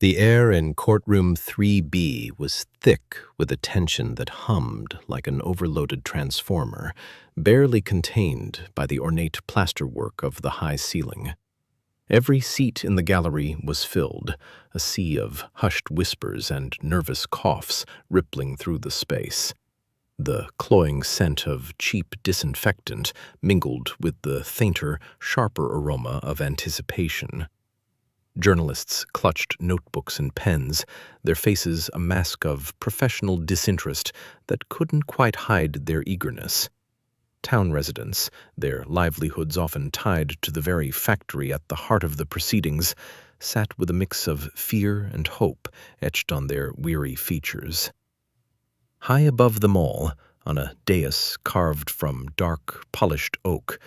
The air in courtroom 3B was thick with a tension that hummed like an overloaded transformer, barely contained by the ornate plasterwork of the high ceiling. Every seat in the gallery was filled, a sea of hushed whispers and nervous coughs rippling through the space. The cloying scent of cheap disinfectant mingled with the fainter, sharper aroma of anticipation. Journalists clutched notebooks and pens, their faces a mask of professional disinterest that couldn't quite hide their eagerness. Town residents, their livelihoods often tied to the very factory at the heart of the proceedings, sat with a mix of fear and hope etched on their weary features. High above them all, on a dais carved from dark, polished oak,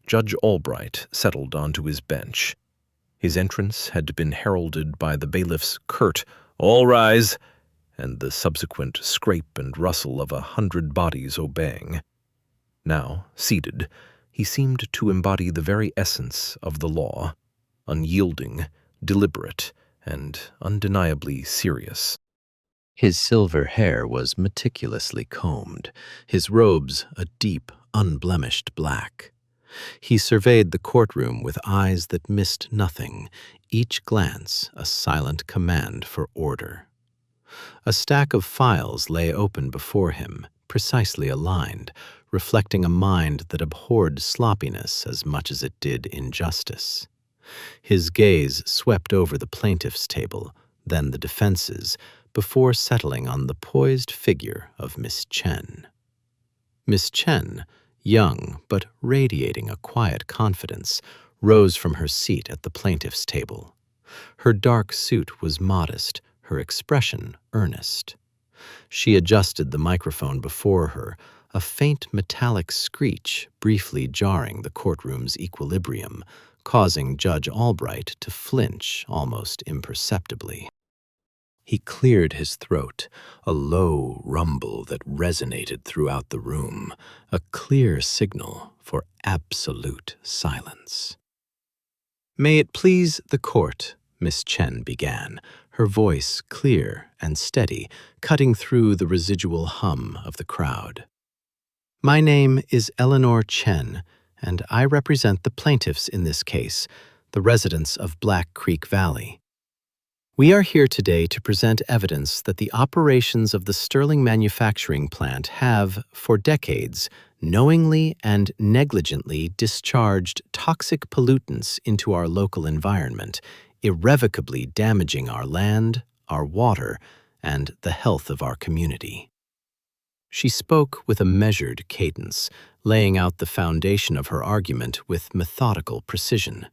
Judge Albright settled onto his bench. His entrance had been heralded by the bailiff's curt, "All rise," and the subsequent scrape and rustle of 100 bodies obeying. Now, seated, he seemed to embody the very essence of the law, unyielding, deliberate, and undeniably serious. His silver hair was meticulously combed, his robes a deep, unblemished black. He surveyed the courtroom with eyes that missed nothing, each glance a silent command for order. A stack of files lay open before him, precisely aligned, reflecting a mind that abhorred sloppiness as much as it did injustice. His gaze swept over the plaintiff's table, then the defense's, before settling on the poised figure of Miss Chen. Miss Chen, young but radiating a quiet confidence, rose from her seat at the plaintiff's table. Her dark suit was modest, her expression earnest. She adjusted the microphone before her, a faint metallic screech briefly jarring the courtroom's equilibrium, causing Judge Albright to flinch almost imperceptibly. He cleared his throat, a low rumble that resonated throughout the room, a clear signal for absolute silence. "May it please the court," Miss Chen began, her voice clear and steady, cutting through the residual hum of the crowd. "My name is Eleanor Chen, and I represent the plaintiffs in this case, the residents of Black Creek Valley. We are here today to present evidence that the operations of the Sterling manufacturing plant have, for decades, knowingly and negligently discharged toxic pollutants into our local environment, irrevocably damaging our land, our water, and the health of our community." She spoke with a measured cadence, laying out the foundation of her argument with methodical precision.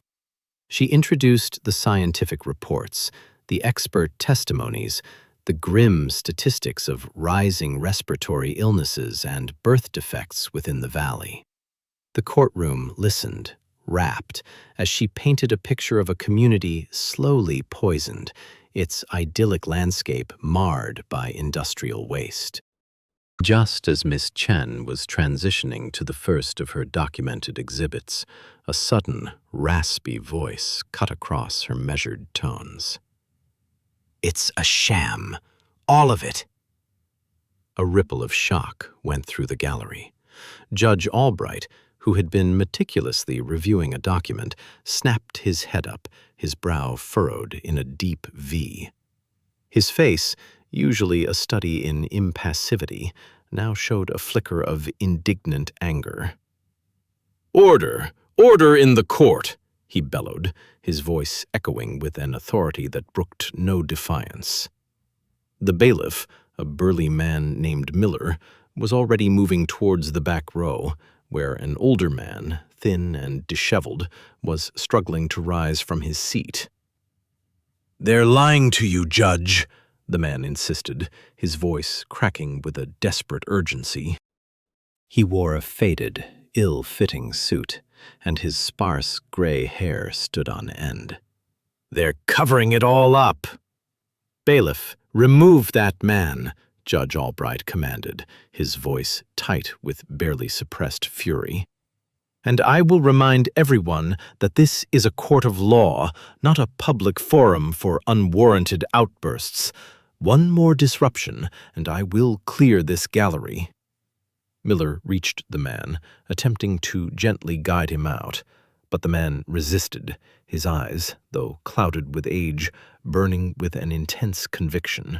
She introduced the scientific reports, the expert testimonies, the grim statistics of rising respiratory illnesses and birth defects within the valley. The courtroom listened, rapt, as she painted a picture of a community slowly poisoned, its idyllic landscape marred by industrial waste. Just as Miss Chen was transitioning to the first of her documented exhibits, a sudden, raspy voice cut across her measured tones. "It's a sham. All of it." A ripple of shock went through the gallery. Judge Albright, who had been meticulously reviewing a document, snapped his head up, his brow furrowed in a deep V. His face, usually a study in impassivity, now showed a flicker of indignant anger. "Order! Order in the court!" he bellowed, his voice echoing with an authority that brooked no defiance. The bailiff, a burly man named Miller, was already moving towards the back row, where an older man, thin and disheveled, was struggling to rise from his seat. "They're lying to you, Judge," the man insisted, his voice cracking with a desperate urgency. He wore a faded, ill-fitting suit, and his sparse gray hair stood on end. "They're covering it all up." "Bailiff, remove that man," Judge Albright commanded, his voice tight with barely suppressed fury. And I will remind everyone that this is a court of law, not a public forum for unwarranted outbursts. One more disruption, and I will clear this gallery." Miller reached the man, attempting to gently guide him out, but the man resisted, his eyes, though clouded with age, burning with an intense conviction.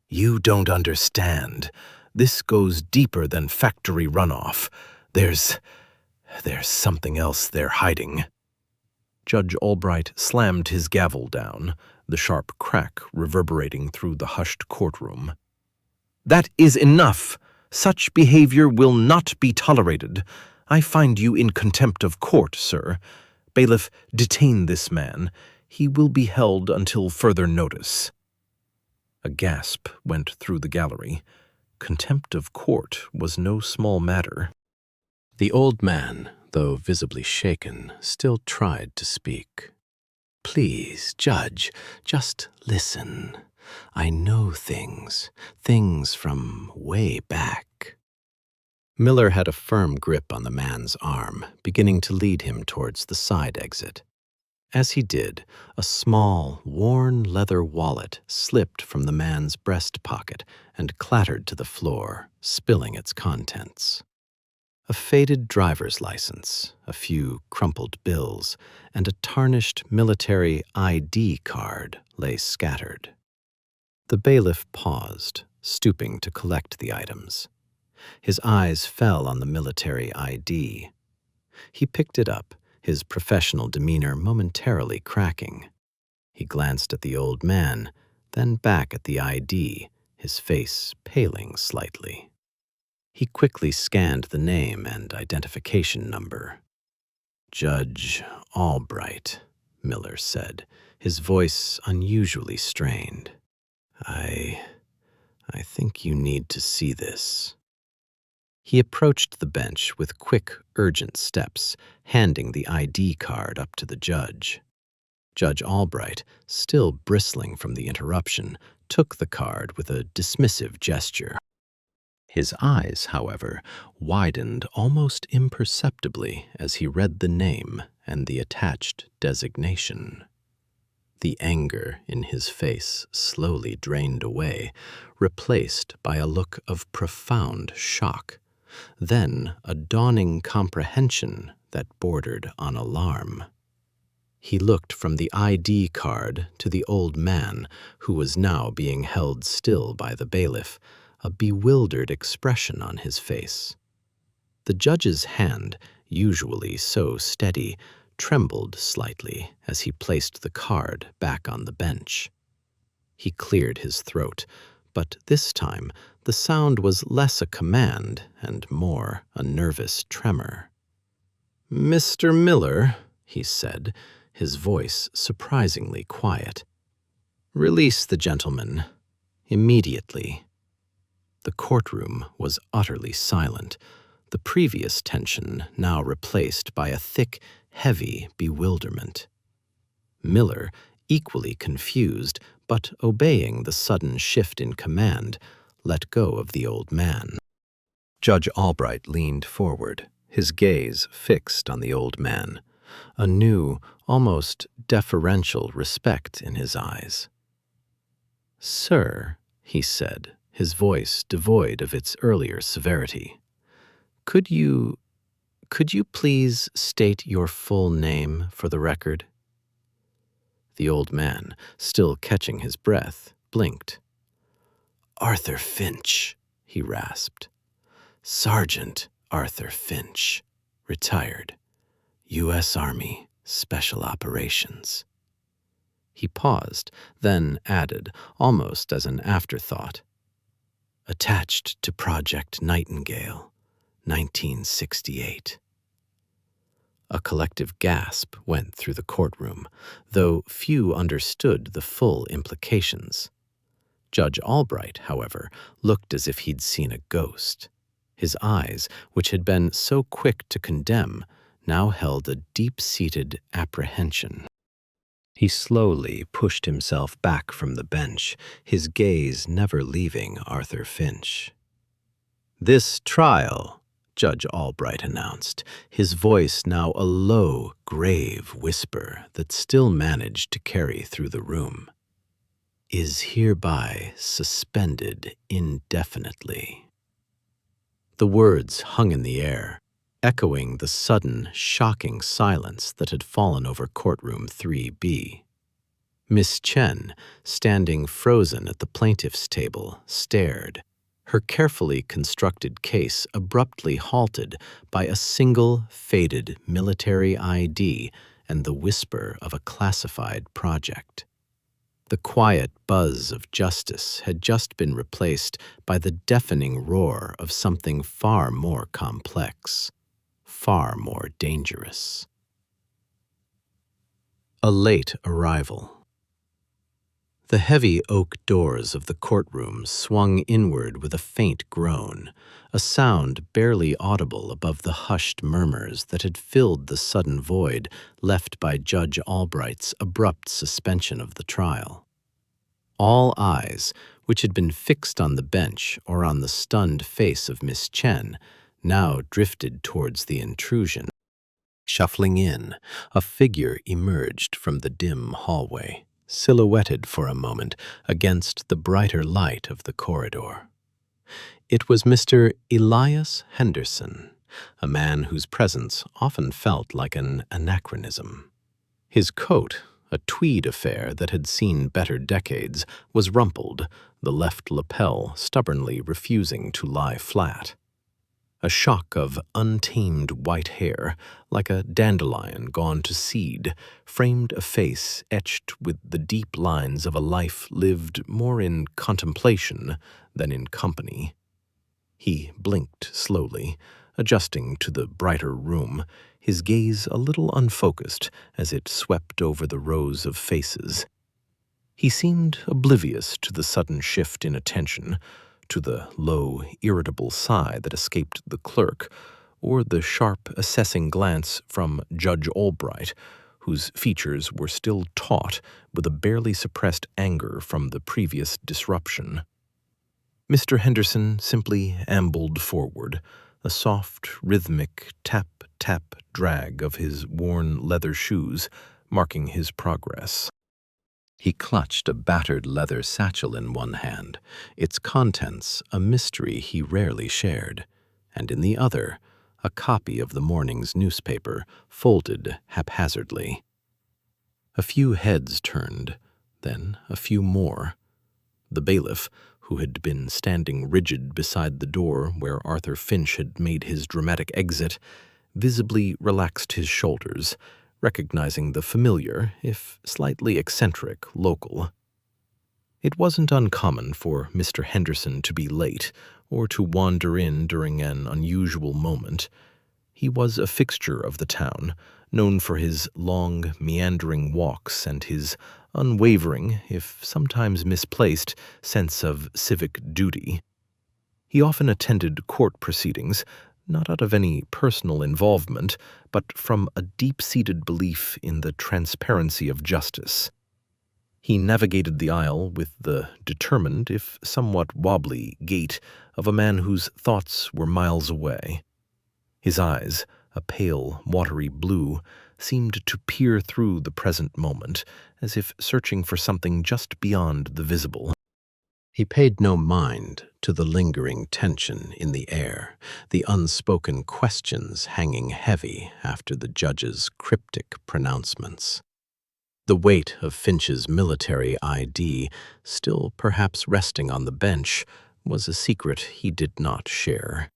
"You don't understand. This goes deeper than factory runoff. There's something else they're hiding." Judge Albright slammed his gavel down, the sharp crack reverberating through the hushed courtroom. "That is enough. Such behavior will not be tolerated. I find you in contempt of court, sir. Bailiff, detain this man. He will be held until further notice." A gasp went through the gallery. Contempt of court was no small matter. The old man, though visibly shaken, still tried to speak. "Please, Judge, just listen. I know things from way back." Miller had a firm grip on the man's arm, beginning to lead him towards the side exit. As he did, a small, worn leather wallet slipped from the man's breast pocket and clattered to the floor, spilling its contents. A faded driver's license, a few crumpled bills, and a tarnished military ID card lay scattered. The bailiff paused, stooping to collect the items. His eyes fell on the military ID. He picked it up, his professional demeanor momentarily cracking. He glanced at the old man, then back at the ID, his face paling slightly. He quickly scanned the name and identification number. "Judge Albright," Miller said, his voice unusually strained. I think you need to see this." He approached the bench with quick, urgent steps, handing the ID card up to the judge. Judge Albright, still bristling from the interruption, took the card with a dismissive gesture. His eyes, however, widened almost imperceptibly as he read the name and the attached designation. The anger in his face slowly drained away, replaced by a look of profound shock, then a dawning comprehension that bordered on alarm. He looked from the ID card to the old man, who was now being held still by the bailiff, a bewildered expression on his face. The judge's hand, usually so steady, trembled slightly as he placed the card back on the bench. He cleared his throat, but this time the sound was less a command and more a nervous tremor. "Mr. Miller," he said, his voice surprisingly quiet, "release the gentleman immediately." The courtroom was utterly silent, the previous tension now replaced by a thick, heavy bewilderment. Miller, equally confused, but obeying the sudden shift in command, let go of the old man. Judge Albright leaned forward, his gaze fixed on the old man, a new, almost deferential respect in his eyes. "Sir," he said, his voice devoid of its earlier severity, Could you please state your full name for the record?" The old man, still catching his breath, blinked. "Arthur Finch," he rasped. "Sergeant Arthur Finch, retired, U.S. Army, Special Operations." He paused, then added, almost as an afterthought, "Attached to Project Nightingale, 1968. A collective gasp went through the courtroom, though few understood the full implications. Judge Albright, however, looked as if he'd seen a ghost. His eyes, which had been so quick to condemn, now held a deep-seated apprehension. He slowly pushed himself back from the bench, his gaze never leaving Arthur Finch. "This trial," Judge Albright announced, his voice now a low, grave whisper that still managed to carry through the room, "is hereby suspended indefinitely." The words hung in the air, echoing the sudden, shocking silence that had fallen over courtroom 3B. Miss Chen, standing frozen at the plaintiff's table, stared, her carefully constructed case abruptly halted by a single faded military ID and the whisper of a classified project. The quiet buzz of justice had just been replaced by the deafening roar of something far more complex, far more dangerous. A late arrival. The heavy oak doors of the courtroom swung inward with a faint groan, a sound barely audible above the hushed murmurs that had filled the sudden void left by Judge Albright's abrupt suspension of the trial. All eyes, which had been fixed on the bench or on the stunned face of Miss Chen, now drifted towards the intrusion. Shuffling in, a figure emerged from the dim hallway, silhouetted for a moment against the brighter light of the corridor. It was Mr. Elias Henderson, a man whose presence often felt like an anachronism. His coat, a tweed affair that had seen better decades, was rumpled, the left lapel stubbornly refusing to lie flat. A shock of untamed white hair, like a dandelion gone to seed, framed a face etched with the deep lines of a life lived more in contemplation than in company. He blinked slowly, adjusting to the brighter room, his gaze a little unfocused as it swept over the rows of faces. He seemed oblivious to the sudden shift in attention, to the low, irritable sigh that escaped the clerk, or the sharp, assessing glance from Judge Albright, whose features were still taut with a barely suppressed anger from the previous disruption. Mr. Henderson simply ambled forward, a soft, rhythmic tap-tap drag of his worn leather shoes marking his progress. He clutched a battered leather satchel in one hand, its contents a mystery he rarely shared, and in the other, a copy of the morning's newspaper, folded haphazardly. A few heads turned, then a few more. The bailiff, who had been standing rigid beside the door where Arthur Finch had made his dramatic exit, visibly relaxed his shoulders, recognizing the familiar, if slightly eccentric, local. It wasn't uncommon for Mr. Henderson to be late or to wander in during an unusual moment. He was a fixture of the town, known for his long, meandering walks and his unwavering, if sometimes misplaced, sense of civic duty. He often attended court proceedings, not out of any personal involvement, but from a deep-seated belief in the transparency of justice. He navigated the aisle with the determined, if somewhat wobbly, gait of a man whose thoughts were miles away. His eyes, a pale, watery blue, seemed to peer through the present moment, as if searching for something just beyond the visible. He paid no mind to the lingering tension in the air, the unspoken questions hanging heavy after the judge's cryptic pronouncements. The weight of Finch's military ID, still perhaps resting on the bench, was a secret he did not share.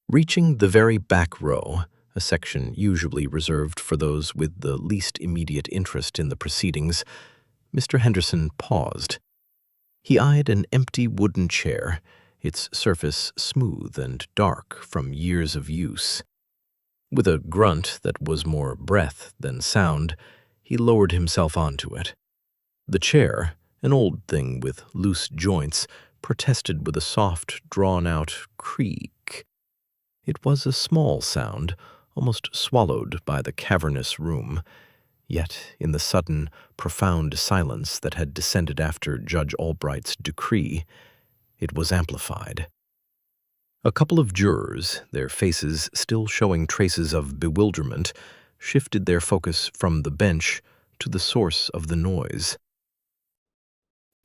Reaching the very back row, a section usually reserved for those with the least immediate interest in the proceedings, Mr. Henderson paused. He eyed an empty wooden chair, its surface smooth and dark from years of use. With a grunt that was more breath than sound, he lowered himself onto it. The chair, an old thing with loose joints, protested with a soft, drawn-out creak. It was a small sound, almost swallowed by the cavernous room. Yet, in the sudden, profound silence that had descended after Judge Albright's decree, it was amplified. A couple of jurors, their faces still showing traces of bewilderment, shifted their focus from the bench to the source of the noise.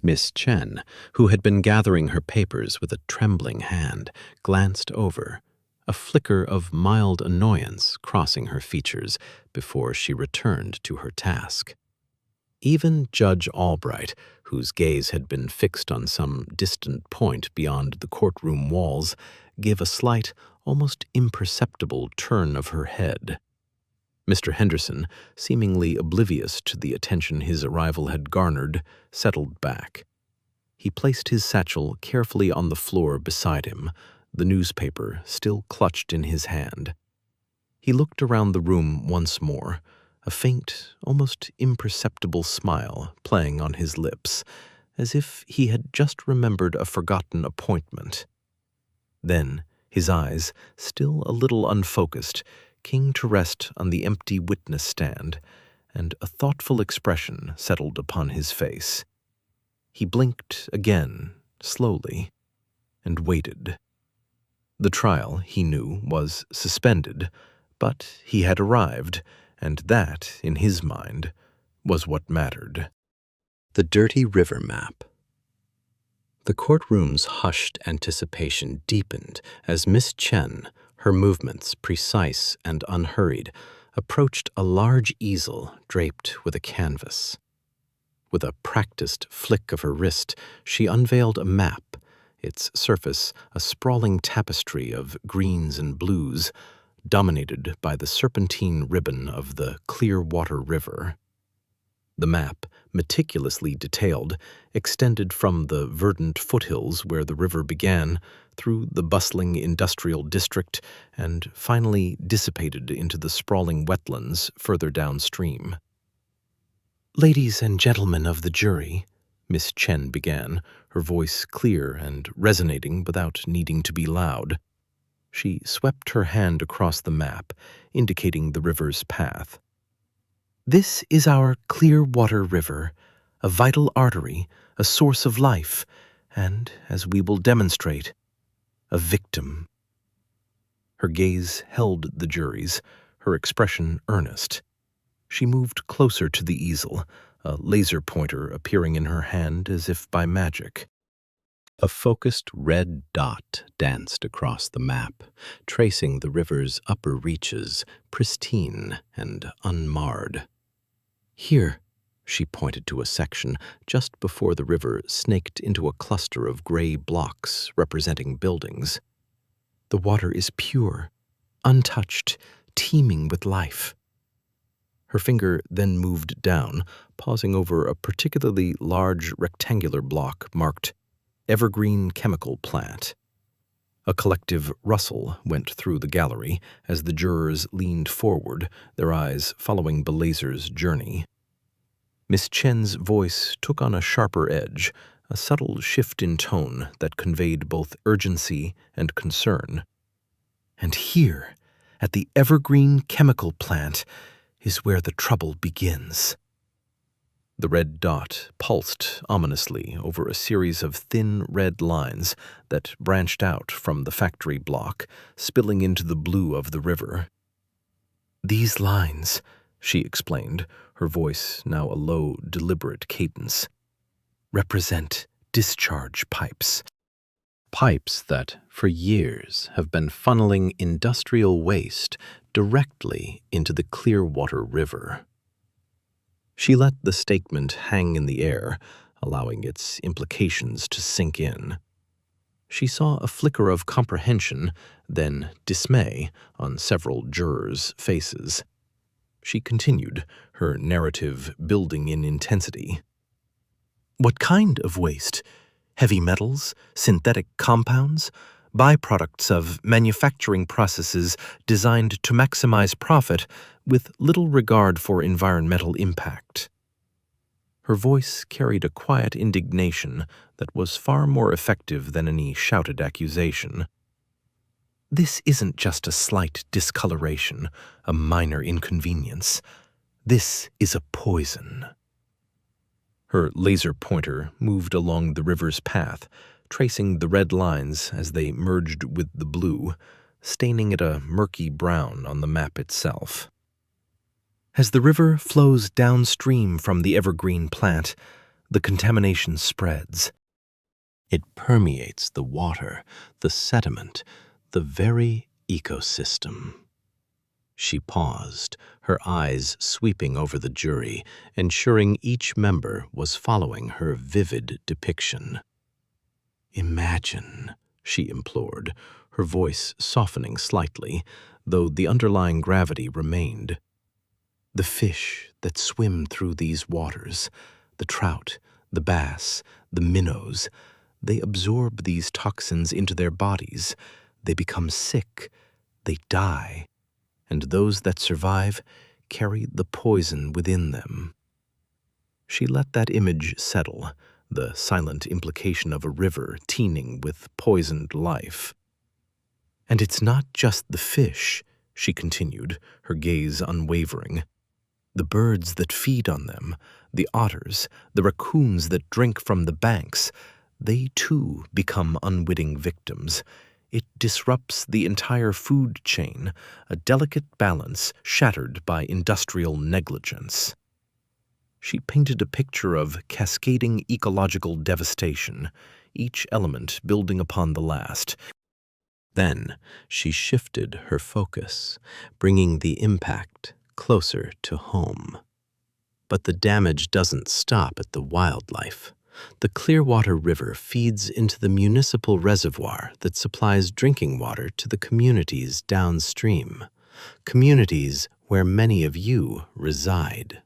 Miss Chen, who had been gathering her papers with a trembling hand, glanced over, a flicker of mild annoyance crossing her features before she returned to her task. Even Judge Albright, whose gaze had been fixed on some distant point beyond the courtroom walls, gave a slight, almost imperceptible turn of her head. Mr. Henderson, seemingly oblivious to the attention his arrival had garnered, settled back. He placed his satchel carefully on the floor beside him, the newspaper still clutched in his hand. He looked around the room once more, a faint, almost imperceptible smile playing on his lips, as if he had just remembered a forgotten appointment. Then, his eyes, still a little unfocused, came to rest on the empty witness stand, and a thoughtful expression settled upon his face. He blinked again, slowly, and waited. The trial, he knew, was suspended, but he had arrived, and that, in his mind, was what mattered. The dirty river map. The courtroom's hushed anticipation deepened as Miss Chen, her movements precise and unhurried, approached a large easel draped with a canvas. With a practiced flick of her wrist, she unveiled a map, its surface a sprawling tapestry of greens and blues, dominated by the serpentine ribbon of the Clearwater River. The map, meticulously detailed, extended from the verdant foothills where the river began, through the bustling industrial district, and finally dissipated into the sprawling wetlands further downstream. "Ladies and gentlemen of the jury," Miss Chen began, her voice clear and resonating without needing to be loud. She swept her hand across the map, indicating the river's path. "This is our Clearwater River, a vital artery, a source of life, and, as we will demonstrate, a victim." Her gaze held the jury's, her expression earnest. She moved closer to the easel, a laser pointer appearing in her hand as if by magic. A focused red dot danced across the map, tracing the river's upper reaches, pristine and unmarred. "Here," she pointed to a section just before the river snaked into a cluster of gray blocks representing buildings. "The water is pure, untouched, teeming with life." Her finger then moved down, pausing over a particularly large rectangular block marked Evergreen Chemical Plant. A collective rustle went through the gallery as the jurors leaned forward, their eyes following Belazer's journey. Miss Chen's voice took on a sharper edge, a subtle shift in tone that conveyed both urgency and concern. "And here, at the Evergreen Chemical Plant, is where the trouble begins." The red dot pulsed ominously over a series of thin red lines that branched out from the factory block, spilling into the blue of the river. "These lines," she explained, her voice now a low, deliberate cadence, "represent discharge pipes. Pipes that, for years, have been funneling industrial waste directly into the Clearwater River." She let the statement hang in the air, allowing its implications to sink in. She saw a flicker of comprehension, then dismay, on several jurors' faces. She continued, her narrative building in intensity. "What kind of waste? Heavy metals? Synthetic compounds? Byproducts of manufacturing processes designed to maximize profit with little regard for environmental impact." Her voice carried a quiet indignation that was far more effective than any shouted accusation. "This isn't just a slight discoloration, a minor inconvenience. This is a poison." Her laser pointer moved along the river's path, tracing the red lines as they merged with the blue, staining it a murky brown on the map itself. As the river flows downstream from the evergreen plant, the contamination spreads. It permeates the water, the sediment, the very ecosystem. She paused, her eyes sweeping over the jury, ensuring each member was following her vivid depiction. "Imagine," she implored, her voice softening slightly, though the underlying gravity remained. "The fish that swim through these waters, the trout, the bass, the minnows, they absorb these toxins into their bodies. They become sick. They die. And those that survive carry the poison within them." She let that image settle, the silent implication of a river teeming with poisoned life. "And it's not just the fish," she continued, her gaze unwavering. "The birds that feed on them, the otters, the raccoons that drink from the banks, they too become unwitting victims. It disrupts the entire food chain, a delicate balance shattered by industrial negligence." She painted a picture of cascading ecological devastation, each element building upon the last. Then she shifted her focus, bringing the impact closer to home. But the damage doesn't stop at the wildlife. The Clearwater River feeds into the municipal reservoir that supplies drinking water to the communities downstream, communities where many of you reside.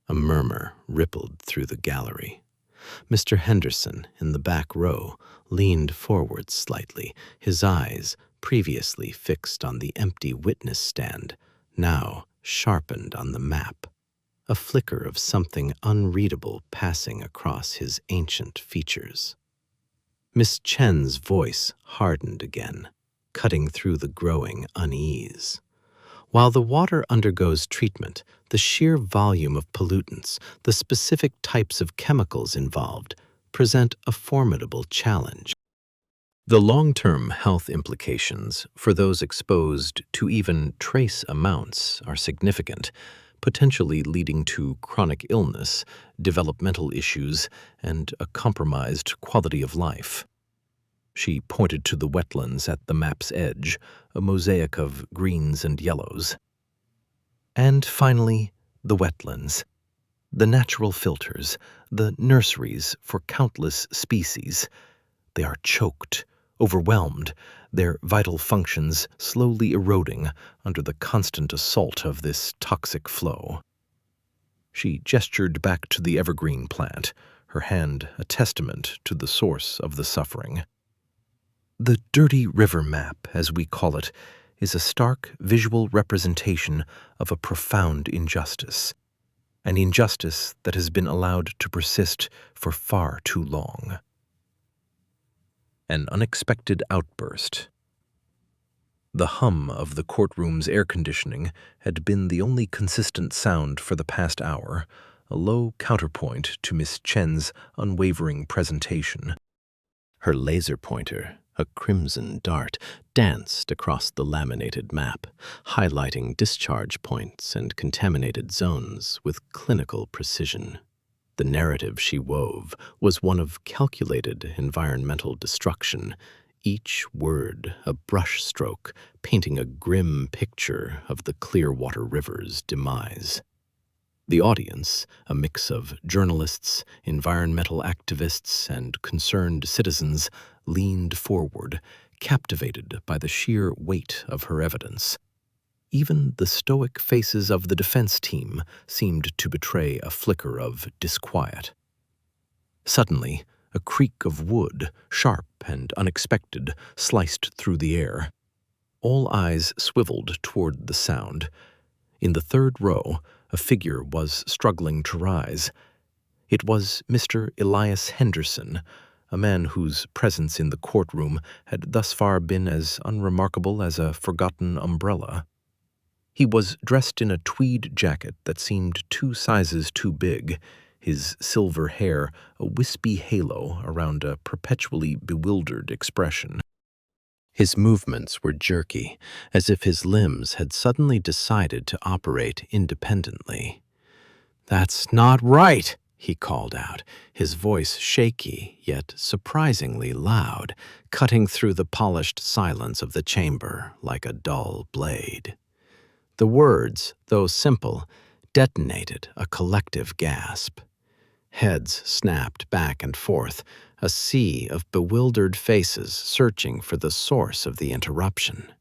A murmur rippled through the gallery. Mr. Henderson, in the back row, leaned forward slightly, his eyes, previously fixed on the empty witness stand, now sharpened on the map, a flicker of something unreadable passing across his ancient features. Miss Chen's voice hardened again, cutting through the growing unease. "While the water undergoes treatment, the sheer volume of pollutants, the specific types of chemicals involved, present a formidable challenge. The long-term health implications for those exposed to even trace amounts are significant, potentially leading to chronic illness, developmental issues, and a compromised quality of life." She pointed to the wetlands at the map's edge, a mosaic of greens and yellows. "And finally, the wetlands. The natural filters, the nurseries for countless species. They are choked, overwhelmed, their vital functions slowly eroding under the constant assault of this toxic flow." She gestured back to the evergreen plant, her hand a testament to the source of the suffering. "The dirty river map, as we call it, is a stark visual representation of a profound injustice, an injustice that has been allowed to persist for far too long." An unexpected outburst. The hum of the courtroom's air conditioning had been the only consistent sound for the past hour, a low counterpoint to Miss Chen's unwavering presentation. Her laser pointer, a crimson dart, danced across the laminated map, highlighting discharge points and contaminated zones with clinical precision. The narrative she wove was one of calculated environmental destruction, each word a brushstroke painting a grim picture of the Clearwater River's demise. The audience, a mix of journalists, environmental activists, and concerned citizens, leaned forward, captivated by the sheer weight of her evidence. Even the stoic faces of the defense team seemed to betray a flicker of disquiet. Suddenly, a creak of wood, sharp and unexpected, sliced through the air. All eyes swiveled toward the sound. In the third row, a figure was struggling to rise. It was Mr. Elias Henderson, a man whose presence in the courtroom had thus far been as unremarkable as a forgotten umbrella. He was dressed in a tweed jacket that seemed 2 sizes too big, his silver hair a wispy halo around a perpetually bewildered expression. His movements were jerky, as if his limbs had suddenly decided to operate independently. "That's not right," he called out, his voice shaky yet surprisingly loud, cutting through the polished silence of the chamber like a dull blade. The words, though simple, detonated a collective gasp. Heads snapped back and forth, a sea of bewildered faces searching for the source of the interruption.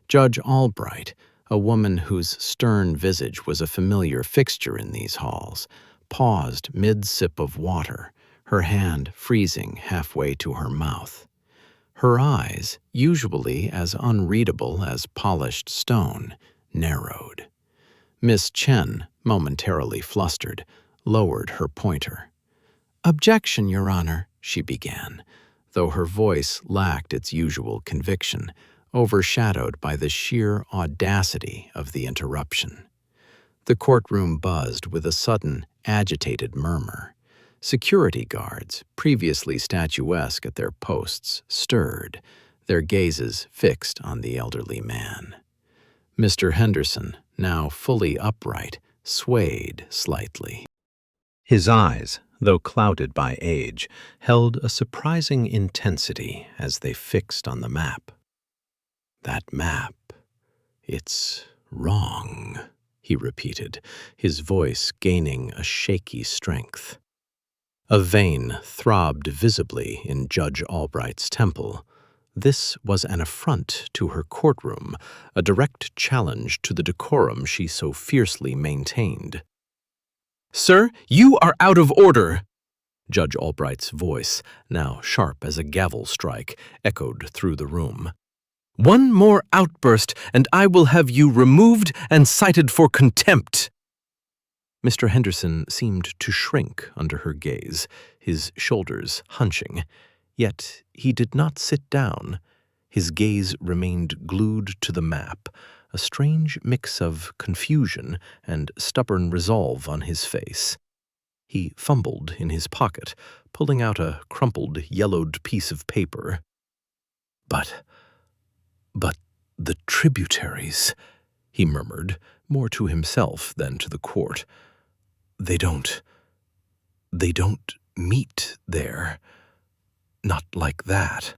Judge Albright, a woman whose stern visage was a familiar fixture in these halls, paused mid-sip of water, her hand freezing halfway to her mouth. Her eyes, usually as unreadable as polished stone, narrowed. Miss Chen, momentarily flustered, lowered her pointer. "Objection, Your Honor," she began, though her voice lacked its usual conviction, overshadowed by the sheer audacity of the interruption. The courtroom buzzed with a sudden, agitated murmur. Security guards, previously statuesque at their posts, stirred, their gazes fixed on the elderly man. Mr. Henderson, now fully upright, swayed slightly. His eyes, though clouded by age, held a surprising intensity as they fixed on the map. "That map, it's wrong," he repeated, his voice gaining a shaky strength. A vein throbbed visibly in Judge Albright's temple. This was an affront to her courtroom, a direct challenge to the decorum she so fiercely maintained. "Sir, you are out of order!" Judge Albright's voice, now sharp as a gavel strike, echoed through the room. "One more outburst, and I will have you removed and cited for contempt." Mr. Henderson seemed to shrink under her gaze, his shoulders hunching. Yet he did not sit down. His gaze remained glued to the map, a strange mix of confusion and stubborn resolve on his face. He fumbled in his pocket, pulling out a crumpled, yellowed piece of paper. But the tributaries," he murmured, more to himself than to the court. They don't meet there. Not like that."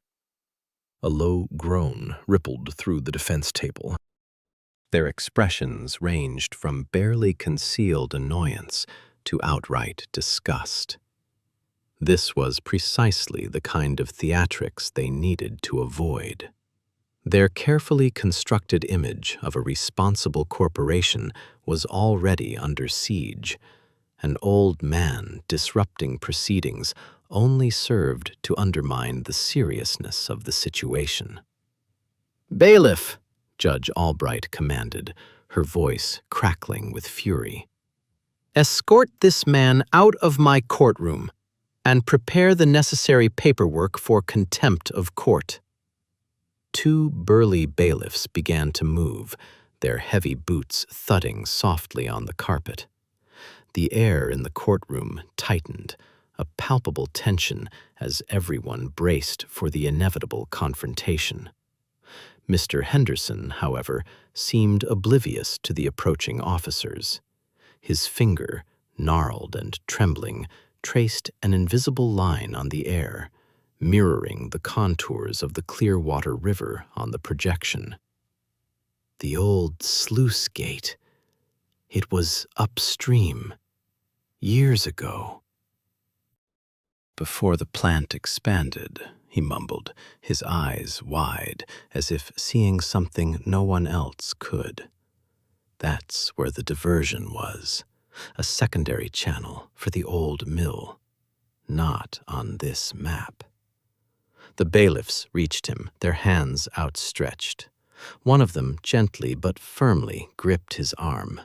A low groan rippled through the defense table. Their expressions ranged from barely concealed annoyance to outright disgust. This was precisely the kind of theatrics they needed to avoid. Their carefully constructed image of a responsible corporation was already under siege. An old man disrupting proceedings only served to undermine the seriousness of the situation. "Bailiff," Judge Albright commanded, her voice crackling with fury, "escort this man out of my courtroom and prepare the necessary paperwork for contempt of court." Two burly bailiffs began to move, their heavy boots thudding softly on the carpet. The air in the courtroom tightened, a palpable tension as everyone braced for the inevitable confrontation. Mr. Henderson, however, seemed oblivious to the approaching officers. His finger, gnarled and trembling, traced an invisible line on the air, mirroring the contours of the Clearwater River on the projection. The old sluice gate. It was upstream, years ago. "Before the plant expanded," he mumbled, his eyes wide, as if seeing something no one else could. That's where the diversion was, a secondary channel for the old mill, not on this map. The bailiffs reached him, their hands outstretched. One of them gently but firmly gripped his arm.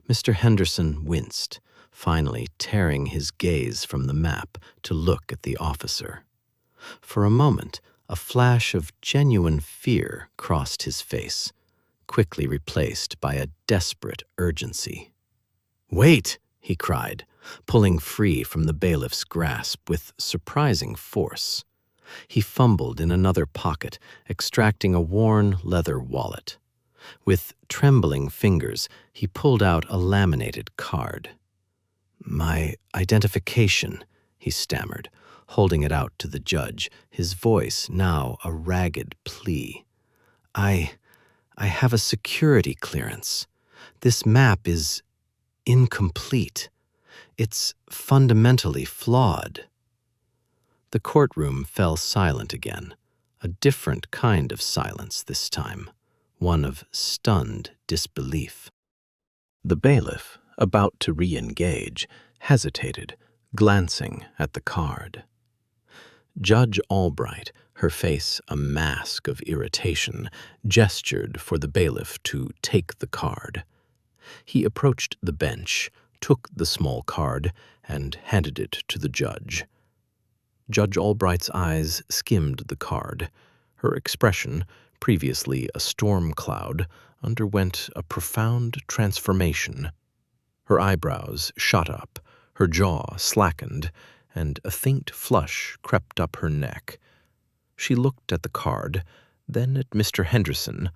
Mr. Henderson winced, finally tearing his gaze from the map to look at the officer. For a moment, a flash of genuine fear crossed his face, quickly replaced by a desperate urgency. "Wait!" he cried, pulling free from the bailiff's grasp with surprising force. He fumbled in another pocket, extracting a worn leather wallet. With trembling fingers, he pulled out a laminated card. "My identification," he stammered, holding it out to the judge, his voice now a ragged plea. I have a security clearance. This map is incomplete. It's fundamentally flawed." The courtroom fell silent again, a different kind of silence this time, one of stunned disbelief. The bailiff, about to re-engage, hesitated, glancing at the card. Judge Albright, her face a mask of irritation, gestured for the bailiff to take the card. He approached the bench, took the small card, and handed it to the judge. Judge Albright's eyes skimmed the card. Her expression, previously a storm cloud, underwent a profound transformation. Her eyebrows shot up, her jaw slackened, and a faint flush crept up her neck. She looked at the card, then at Mr. Henderson,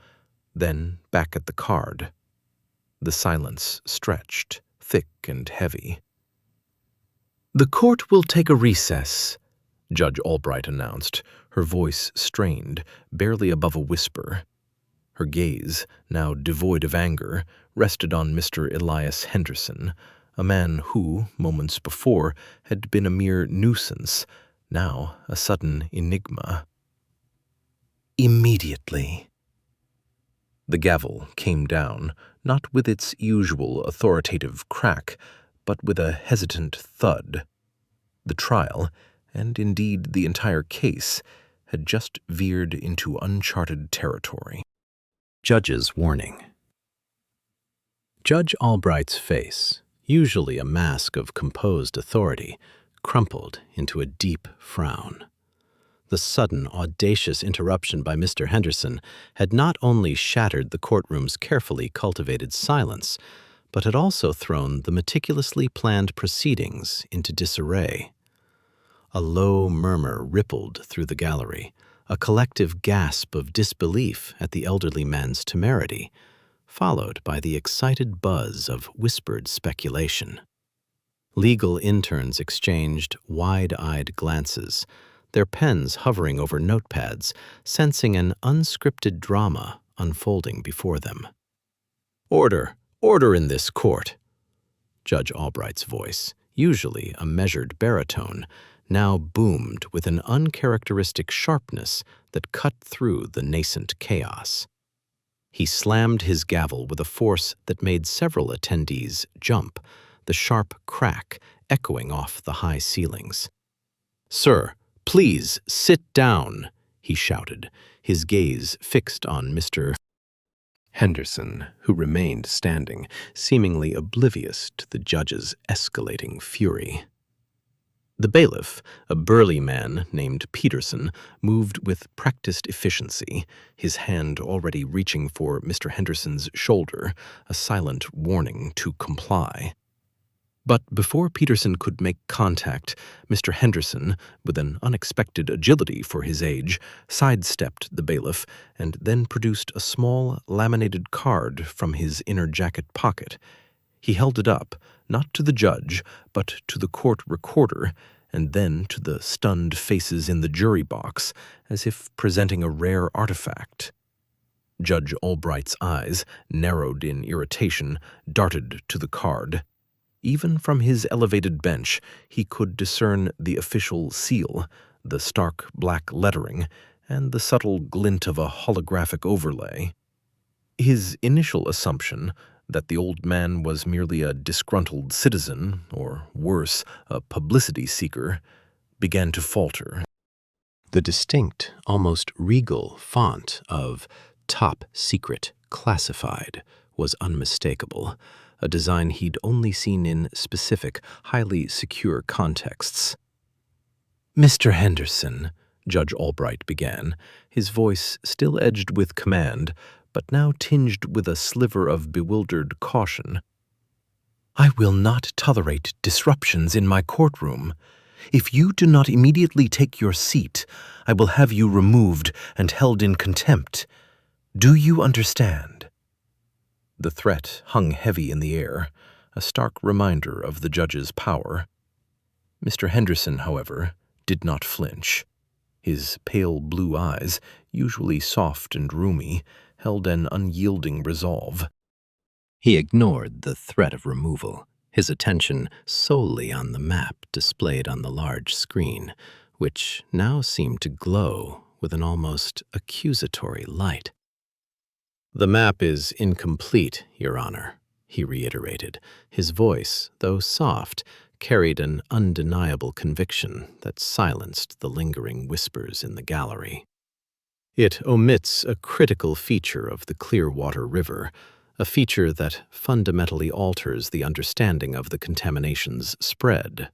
then back at the card. The silence stretched, thick and heavy. "The court will take a recess," Judge Albright announced, her voice strained, barely above a whisper. Her gaze, now devoid of anger, rested on Mr. Elias Henderson, a man who, moments before, had been a mere nuisance, now a sudden enigma. "Immediately." The gavel came down, not with its usual authoritative crack, but with a hesitant thud. The trial, and indeed the entire case, had just veered into uncharted territory. Judge's warning. Judge Albright's face, usually a mask of composed authority, crumpled into a deep frown. The sudden, audacious interruption by Mr. Henderson had not only shattered the courtroom's carefully cultivated silence, but had also thrown the meticulously planned proceedings into disarray. A low murmur rippled through the gallery, a collective gasp of disbelief at the elderly man's temerity, followed by the excited buzz of whispered speculation. Legal interns exchanged wide-eyed glances, their pens hovering over notepads, sensing an unscripted drama unfolding before them. "Order! Order in this court!" Judge Albright's voice, usually a measured baritone, now boomed with an uncharacteristic sharpness that cut through the nascent chaos. He slammed his gavel with a force that made several attendees jump, the sharp crack echoing off the high ceilings. "Sir, please sit down," he shouted, his gaze fixed on Mr. Henderson, who remained standing, seemingly oblivious to the judge's escalating fury. The bailiff, a burly man named Peterson, moved with practiced efficiency, his hand already reaching for Mr. Henderson's shoulder, a silent warning to comply. But before Peterson could make contact, Mr. Henderson, with an unexpected agility for his age, sidestepped the bailiff and then produced a small, laminated card from his inner jacket pocket. He held it up, not to the judge, but to the court recorder, and then to the stunned faces in the jury box, as if presenting a rare artifact. Judge Albright's eyes, narrowed in irritation, darted to the card. Even from his elevated bench, he could discern the official seal, the stark black lettering, and the subtle glint of a holographic overlay. His initial assumption, that the old man was merely a disgruntled citizen, or worse, a publicity seeker, began to falter. The distinct, almost regal font of "Top Secret Classified" was unmistakable, a design he'd only seen in specific, highly secure contexts. "Mr. Henderson," Judge Albright began, his voice still edged with command, but now tinged with a sliver of bewildered caution. I will not tolerate disruptions in my courtroom. If you do not immediately take your seat, I will have you removed and held in contempt. Do you understand?" The threat hung heavy in the air, a stark reminder of the judge's power. Mr. Henderson, however, did not flinch. His pale blue eyes, usually soft and roomy, held an unyielding resolve. He ignored the threat of removal, his attention solely on the map displayed on the large screen, which now seemed to glow with an almost accusatory light. "The map is incomplete, Your Honor," he reiterated. His voice, though soft, carried an undeniable conviction that silenced the lingering whispers in the gallery. "It omits a critical feature of the Clearwater River, a feature that fundamentally alters the understanding of the contamination's spread."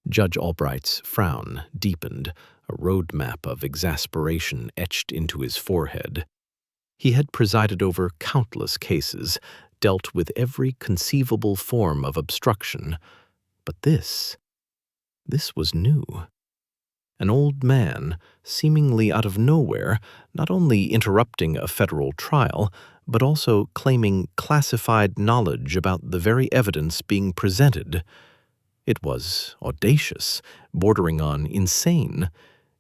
Judge Albright's frown deepened, a roadmap of exasperation etched into his forehead. He had presided over countless cases, dealt with every conceivable form of obstruction, but this was new. An old man, seemingly out of nowhere, not only interrupting a federal trial, but also claiming classified knowledge about the very evidence being presented. It was audacious, bordering on insane,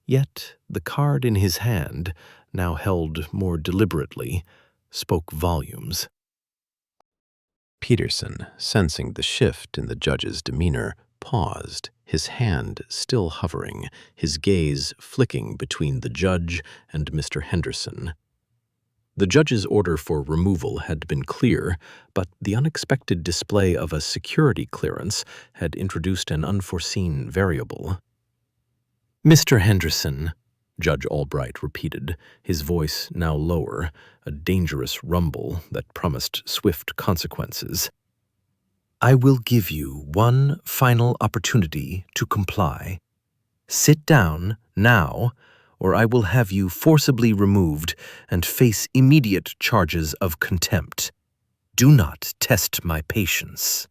yet the card in his hand, now held more deliberately, spoke volumes. Peterson, sensing the shift in the judge's demeanor, paused, his hand still hovering, his gaze flicking between the judge and Mr. Henderson. The judge's order for removal had been clear, but the unexpected display of a security clearance had introduced an unforeseen variable. "Mr. Henderson," Judge Albright repeated, his voice now lower, a dangerous rumble that promised swift consequences. "I will give you one final opportunity to comply. Sit down now, or I will have you forcibly removed and face immediate charges of contempt. Do not test my patience."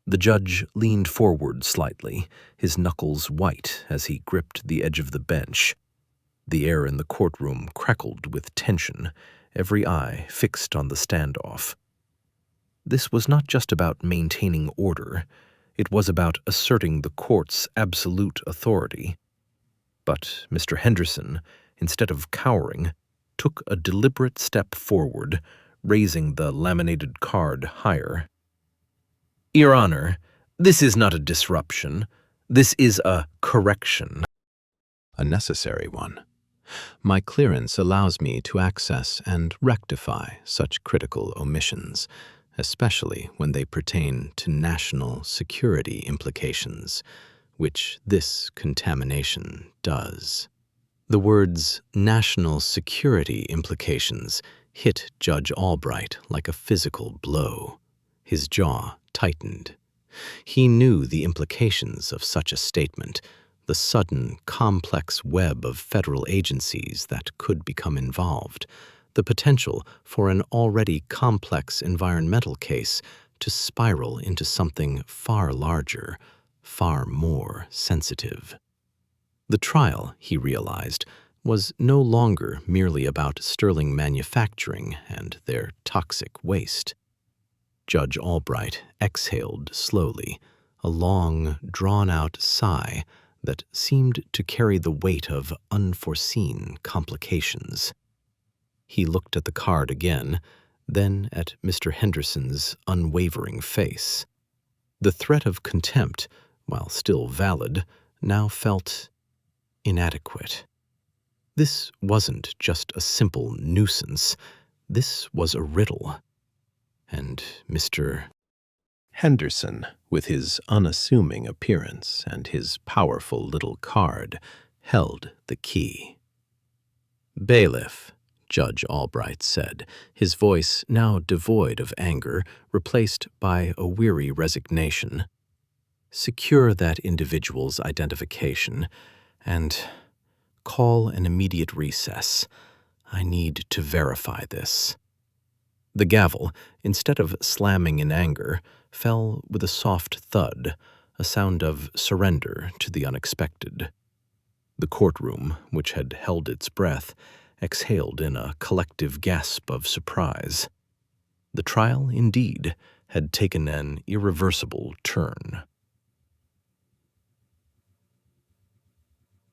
The judge leaned forward slightly, his knuckles white as he gripped the edge of the bench. The air in the courtroom crackled with tension, every eye fixed on the standoff. This was not just about maintaining order, it was about asserting the court's absolute authority. But Mr. Henderson, instead of cowering, took a deliberate step forward, raising the laminated card higher. "Your Honor, this is not a disruption. This is a correction." "A necessary one. My clearance allows me to access and rectify such critical omissions, especially when they pertain to national security implications, which this contamination does." The words "national security implications" hit Judge Albright like a physical blow. His jaw tightened. He knew the implications of such a statement, the sudden, complex web of federal agencies that could become involved, the potential for an already complex environmental case to spiral into something far larger, far more sensitive. The trial, he realized, was no longer merely about Sterling Manufacturing and their toxic waste. Judge Albright exhaled slowly, a long, drawn-out sigh that seemed to carry the weight of unforeseen complications. He looked at the card again, then at Mr. Henderson's unwavering face. The threat of contempt, while still valid, now felt inadequate. This wasn't just a simple nuisance. This was a riddle. And Mr. Henderson, with his unassuming appearance and his powerful little card, held the key. "Bailiff," Judge Albright said, his voice now devoid of anger, replaced by a weary resignation. "Secure that individual's identification and call an immediate recess. I need to verify this." The gavel, instead of slamming in anger, fell with a soft thud, a sound of surrender to the unexpected. The courtroom, which had held its breath, exhaled in a collective gasp of surprise. The trial, indeed, had taken an irreversible turn.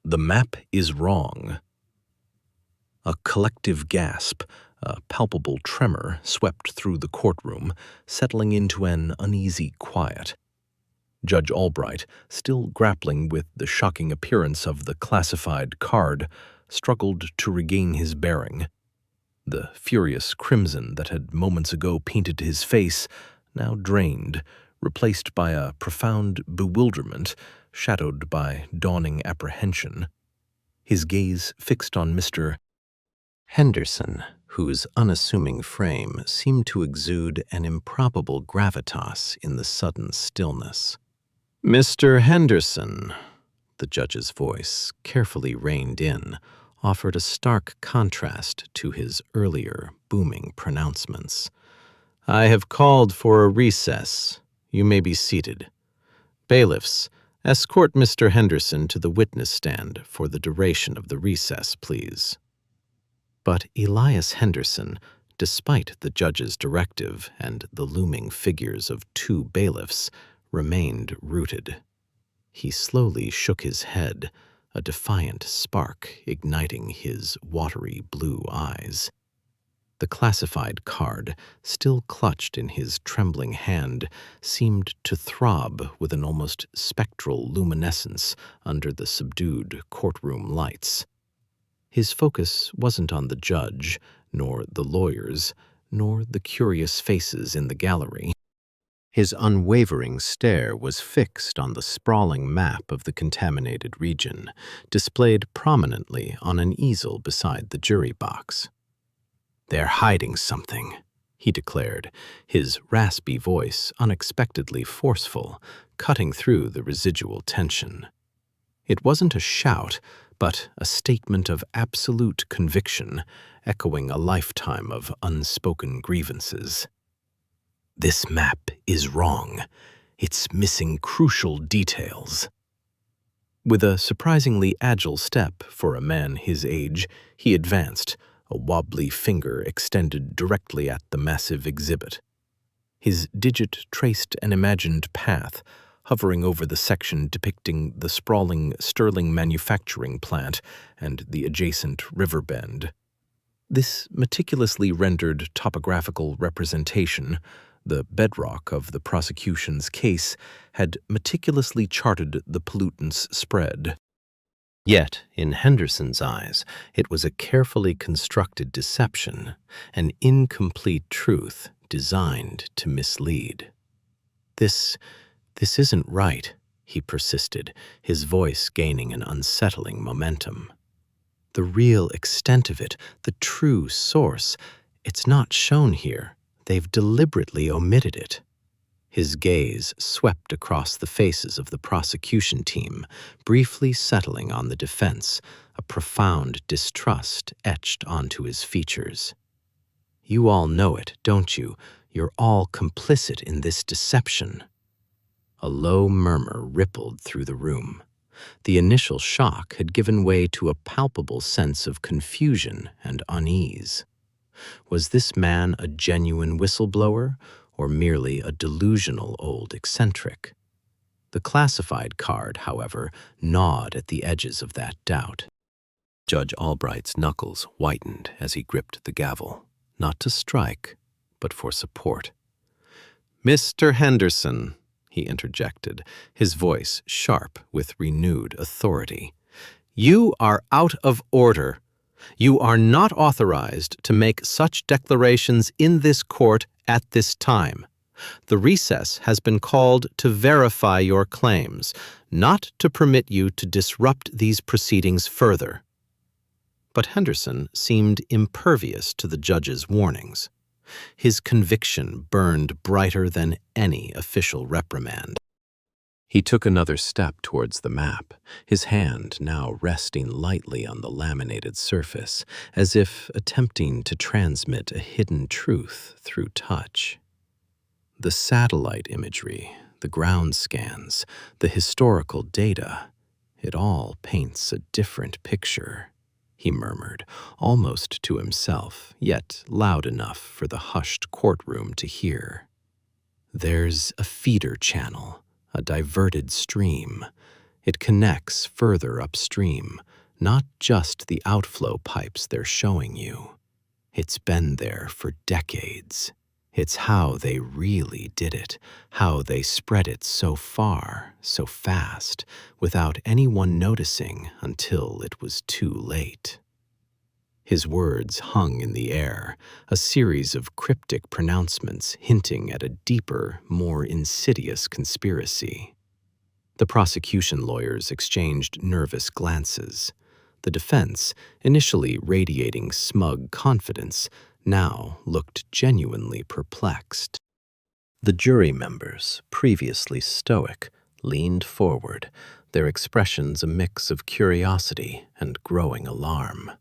The map is wrong. A collective gasp, a palpable tremor swept through the courtroom, settling into an uneasy quiet. Judge Albright, still grappling with the shocking appearance of the classified card, struggled to regain his bearing. The furious crimson that had moments ago painted his face now drained, replaced by a profound bewilderment shadowed by dawning apprehension. His gaze fixed on Mr. Henderson, whose unassuming frame seemed to exude an improbable gravitas in the sudden stillness. "Mr. Henderson," the judge's voice, carefully reined in, offered a stark contrast to his earlier booming pronouncements. "I have called for a recess. You may be seated. Bailiffs, escort Mr. Henderson to the witness stand for the duration of the recess, please." But Elias Henderson, despite the judge's directive and the looming figures of two bailiffs, remained rooted. He slowly shook his head, a defiant spark igniting his watery blue eyes. The classified card, still clutched in his trembling hand, seemed to throb with an almost spectral luminescence under the subdued courtroom lights. His focus wasn't on the judge, nor the lawyers, nor the curious faces in the gallery. His unwavering stare was fixed on the sprawling map of the contaminated region, displayed prominently on an easel beside the jury box. "They're hiding something," he declared, his raspy voice unexpectedly forceful, cutting through the residual tension. It wasn't a shout, but a statement of absolute conviction, echoing a lifetime of unspoken grievances. "This map is wrong. It's missing crucial details." With a surprisingly agile step for a man his age, he advanced, a wobbly finger extended directly at the massive exhibit. His digit traced an imagined path, hovering over the section depicting the sprawling Sterling manufacturing plant and the adjacent river bend. This meticulously rendered topographical representation, the bedrock of the prosecution's case, had meticulously charted the pollutant's spread. Yet, in Henderson's eyes, it was a carefully constructed deception, an incomplete truth designed to mislead. This isn't right," he persisted, his voice gaining an unsettling momentum. "The real extent of it, the true source, it's not shown here. They've deliberately omitted it." His gaze swept across the faces of the prosecution team, briefly settling on the defense, a profound distrust etched onto his features. "You all know it, don't you? You're all complicit in this deception." A low murmur rippled through the room. The initial shock had given way to a palpable sense of confusion and unease. Was this man a genuine whistleblower, or merely a delusional old eccentric? The classified card, however, gnawed at the edges of that doubt. Judge Albright's knuckles whitened as he gripped the gavel, not to strike, but for support. "Mr. Henderson," he interjected, his voice sharp with renewed authority, "you are out of order. You are not authorized to make such declarations in this court at this time. The recess has been called to verify your claims, not to permit you to disrupt these proceedings further." But Henderson seemed impervious to the judge's warnings. His conviction burned brighter than any official reprimand. He took another step towards the map, his hand now resting lightly on the laminated surface, as if attempting to transmit a hidden truth through touch. The satellite imagery, the ground scans, the historical data, it all paints a different picture, he murmured, almost to himself, yet loud enough for the hushed courtroom to hear. There's a feeder channel, a diverted stream. It connects further upstream, not just the outflow pipes they're showing you. It's been there for decades. It's how they really did it, how they spread it so far, so fast, without anyone noticing until it was too late. His words hung in the air, a series of cryptic pronouncements hinting at a deeper, more insidious conspiracy. The prosecution lawyers exchanged nervous glances. The defense, initially radiating smug confidence, now looked genuinely perplexed. The jury members, previously stoic, leaned forward, their expressions a mix of curiosity and growing alarm.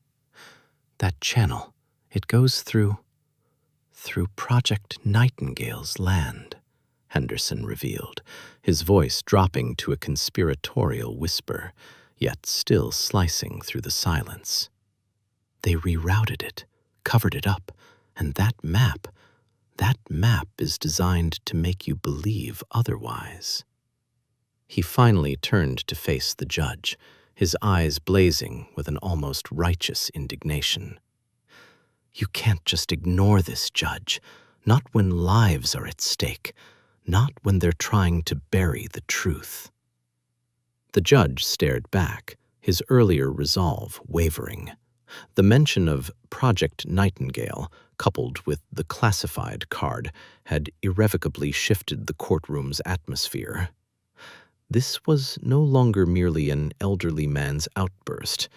That channel, it goes through Project Nightingale's land, Henderson revealed, his voice dropping to a conspiratorial whisper, yet still slicing through the silence. They rerouted it, covered it up, and that map is designed to make you believe otherwise. He finally turned to face the judge, his eyes blazing with an almost righteous indignation. You can't just ignore this, Judge, not when lives are at stake, not when they're trying to bury the truth. The judge stared back, his earlier resolve wavering. The mention of Project Nightingale, coupled with the classified card, had irrevocably shifted the courtroom's atmosphere. This was no longer merely an elderly man's outburst.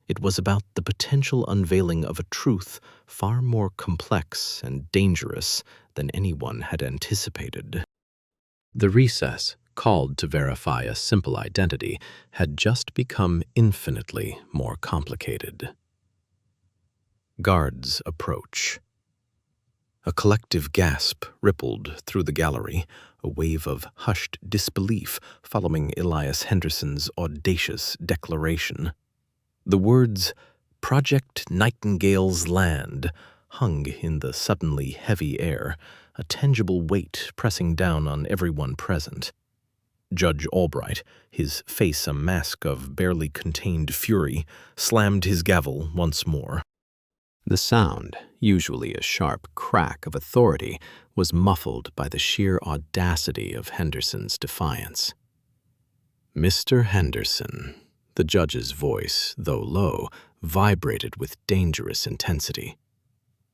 It was about the potential unveiling of a truth far more complex and dangerous than anyone had anticipated. The recess, called to verify a simple identity, had just become infinitely more complicated. Guards approach. A collective gasp rippled through the gallery, a wave of hushed disbelief following Elias Henderson's audacious declaration. The words, "Project Nightingale's land," hung in the suddenly heavy air, a tangible weight pressing down on everyone present. Judge Albright, his face a mask of barely contained fury, slammed his gavel once more. The sound, usually a sharp crack of authority, was muffled by the sheer audacity of Henderson's defiance. "Mr. Henderson," the judge's voice, though low, vibrated with dangerous intensity.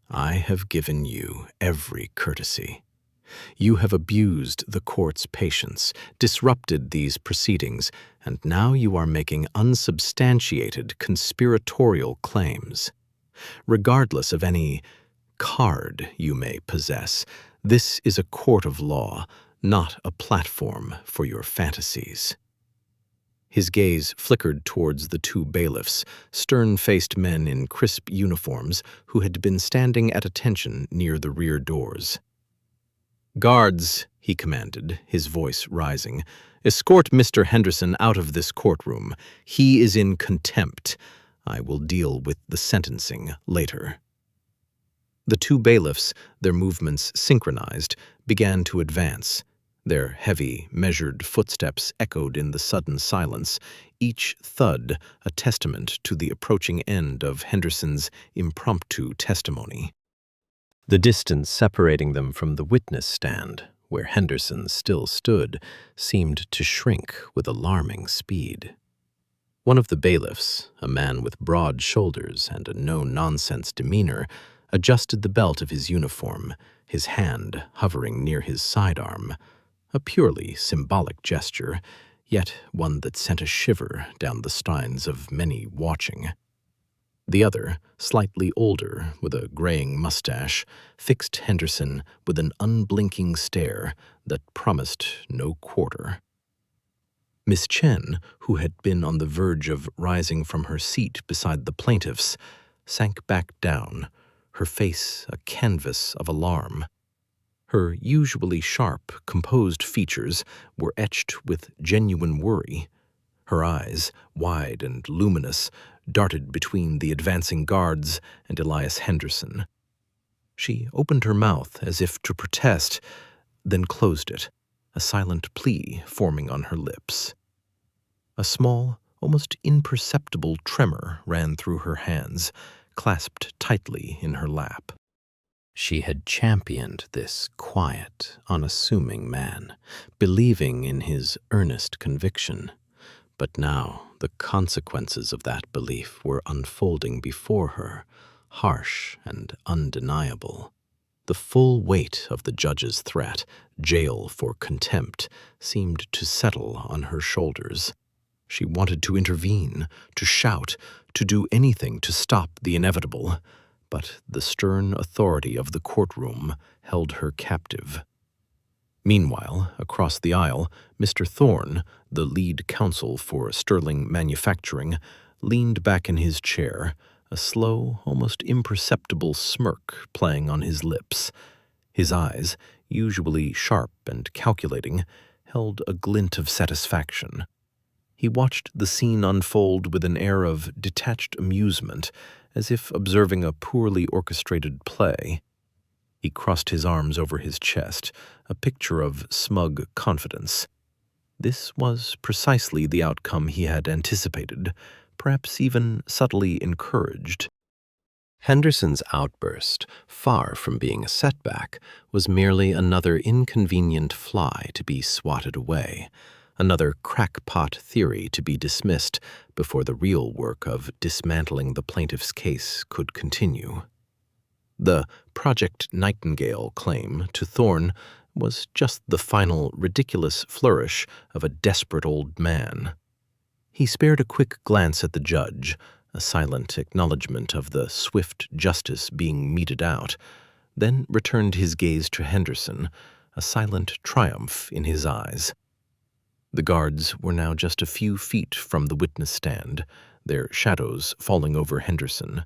"I have given you every courtesy. You have abused the court's patience, disrupted these proceedings, and now you are making unsubstantiated conspiratorial claims. Regardless of any card you may possess, this is a court of law, not a platform for your fantasies." His gaze flickered towards the two bailiffs, stern-faced men in crisp uniforms who had been standing at attention near the rear doors. "Guards," he commanded, his voice rising, "escort Mr. Henderson out of this courtroom. He is in contempt. I will deal with the sentencing later." The two bailiffs, their movements synchronized, began to advance. Their heavy, measured footsteps echoed in the sudden silence, each thud a testament to the approaching end of Henderson's impromptu testimony. The distance separating them from the witness stand, where Henderson still stood, seemed to shrink with alarming speed. One of the bailiffs, a man with broad shoulders and a no-nonsense demeanor, adjusted the belt of his uniform, his hand hovering near his sidearm, a purely symbolic gesture, yet one that sent a shiver down the spines of many watching. The other, slightly older, with a graying mustache, fixed Henderson with an unblinking stare that promised no quarter. Miss Chen, who had been on the verge of rising from her seat beside the plaintiffs, sank back down, her face a canvas of alarm. Her usually sharp, composed features were etched with genuine worry. Her eyes, wide and luminous, darted between the advancing guards and Elias Henderson. She opened her mouth as if to protest, then closed it, a silent plea forming on her lips. A small, almost imperceptible tremor ran through her hands, clasped tightly in her lap. She had championed this quiet, unassuming man, believing in his earnest conviction. But now the consequences of that belief were unfolding before her, harsh and undeniable. The full weight of the judge's threat, jail for contempt, seemed to settle on her shoulders. She wanted to intervene, to shout, to do anything to stop the inevitable, but the stern authority of the courtroom held her captive. Meanwhile, across the aisle, Mr. Thorne, the lead counsel for Sterling Manufacturing, leaned back in his chair, a slow, almost imperceptible smirk playing on his lips. His eyes, usually sharp and calculating, held a glint of satisfaction. He watched the scene unfold with an air of detached amusement, as if observing a poorly orchestrated play. He crossed his arms over his chest, a picture of smug confidence. This was precisely the outcome he had anticipated, perhaps even subtly encouraged. Henderson's outburst, far from being a setback, was merely another inconvenient fly to be swatted away, another crackpot theory to be dismissed before the real work of dismantling the plaintiff's case could continue. The Project Nightingale claim to Thorne was just the final ridiculous flourish of a desperate old man. He spared a quick glance at the judge, a silent acknowledgment of the swift justice being meted out, then returned his gaze to Henderson, a silent triumph in his eyes. The guards were now just a few feet from the witness stand, their shadows falling over Henderson.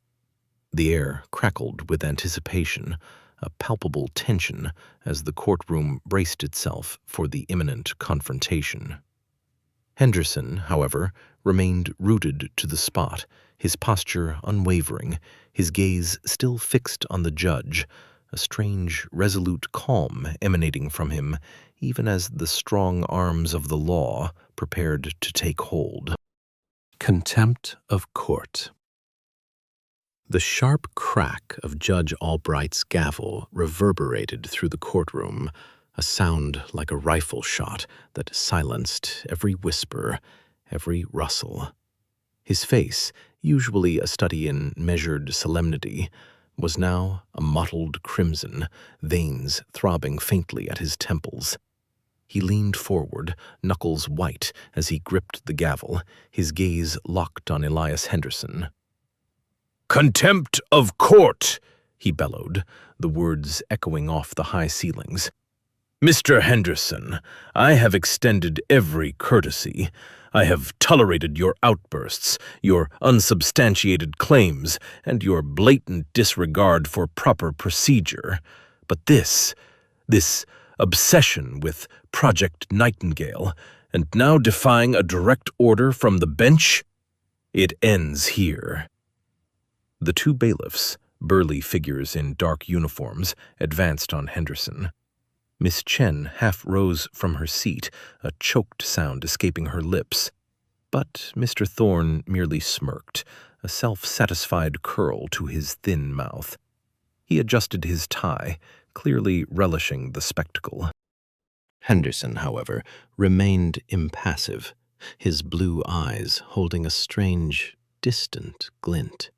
The air crackled with anticipation, a palpable tension as the courtroom braced itself for the imminent confrontation. Henderson, however, remained rooted to the spot, his posture unwavering, his gaze still fixed on the judge, a strange, resolute calm emanating from him, even as the strong arms of the law prepared to take hold. Contempt of court. The sharp crack of Judge Albright's gavel reverberated through the courtroom, a sound like a rifle shot that silenced every whisper, every rustle. His face, usually a study in measured solemnity, was now a mottled crimson, veins throbbing faintly at his temples. He leaned forward, knuckles white, as he gripped the gavel, his gaze locked on Elias Henderson. "Contempt of court!" he bellowed, the words echoing off the high ceilings. "Mr. Henderson, I have extended every courtesy. I have tolerated your outbursts, your unsubstantiated claims, and your blatant disregard for proper procedure. But this obsession with Project Nightingale, and now defying a direct order from the bench, it ends here." The two bailiffs, burly figures in dark uniforms, advanced on Henderson. Miss Chen half rose from her seat, a choked sound escaping her lips. But Mr. Thorne merely smirked, a self-satisfied curl to his thin mouth. He adjusted his tie, clearly relishing the spectacle. Henderson, however, remained impassive, his blue eyes holding a strange, distant glint.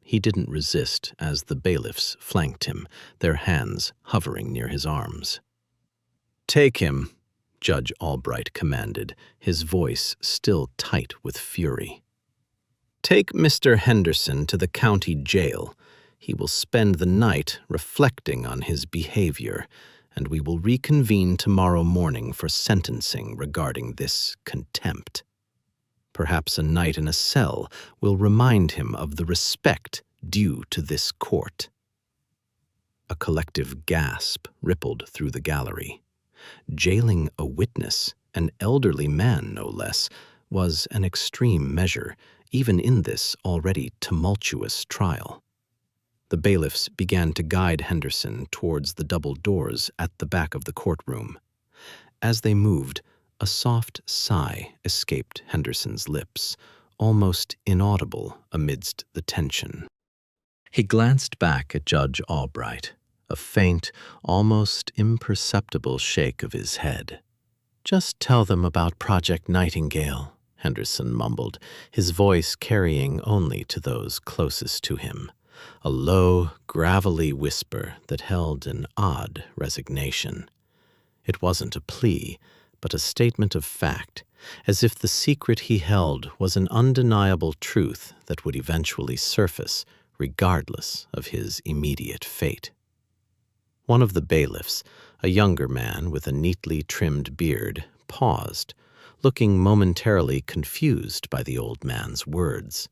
He didn't resist as the bailiffs flanked him, their hands hovering near his arms. "Take him," Judge Albright commanded, his voice still tight with fury. "Take Mr. Henderson to the county jail. He will spend the night reflecting on his behavior, and we will reconvene tomorrow morning for sentencing regarding this contempt. Perhaps a night in a cell will remind him of the respect due to this court." A collective gasp rippled through the gallery. Jailing a witness, an elderly man no less, was an extreme measure, even in this already tumultuous trial. The bailiffs began to guide Henderson towards the double doors at the back of the courtroom. As they moved, a soft sigh escaped Henderson's lips, almost inaudible amidst the tension. He glanced back at Judge Albright, a faint, almost imperceptible shake of his head. "Just tell them about Project Nightingale," Henderson mumbled, his voice carrying only to those closest to him, a low, gravelly whisper that held an odd resignation. It wasn't a plea, but a statement of fact, as if the secret he held was an undeniable truth that would eventually surface, regardless of his immediate fate. One of the bailiffs, a younger man with a neatly trimmed beard, paused, looking momentarily confused by the old man's words.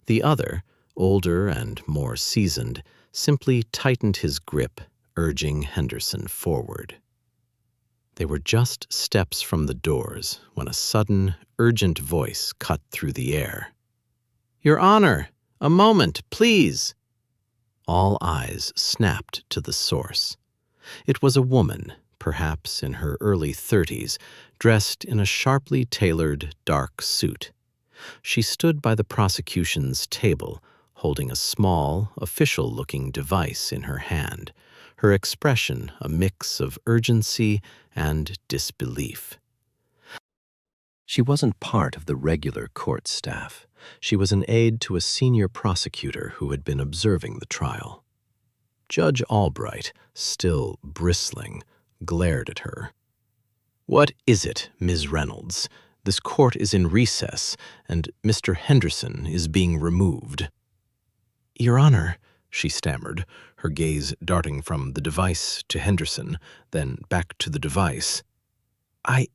The other, older and more seasoned, simply tightened his grip, urging Henderson forward. They were just steps from the doors when a sudden, urgent voice cut through the air. "Your Honor, a moment, please!" All eyes snapped to the source. It was a woman, perhaps in her early 30s, dressed in a sharply tailored dark suit. She stood by the prosecution's table, holding a small, official-looking device in her hand, her expression a mix of urgency and disbelief. She wasn't part of the regular court staff. She was an aide to a senior prosecutor who had been observing the trial. Judge Albright, still bristling, glared at her. "What is it, Ms. Reynolds? This court is in recess, and Mr. Henderson is being removed." "Your Honor," she stammered, her gaze darting from the device to Henderson, then back to the device. I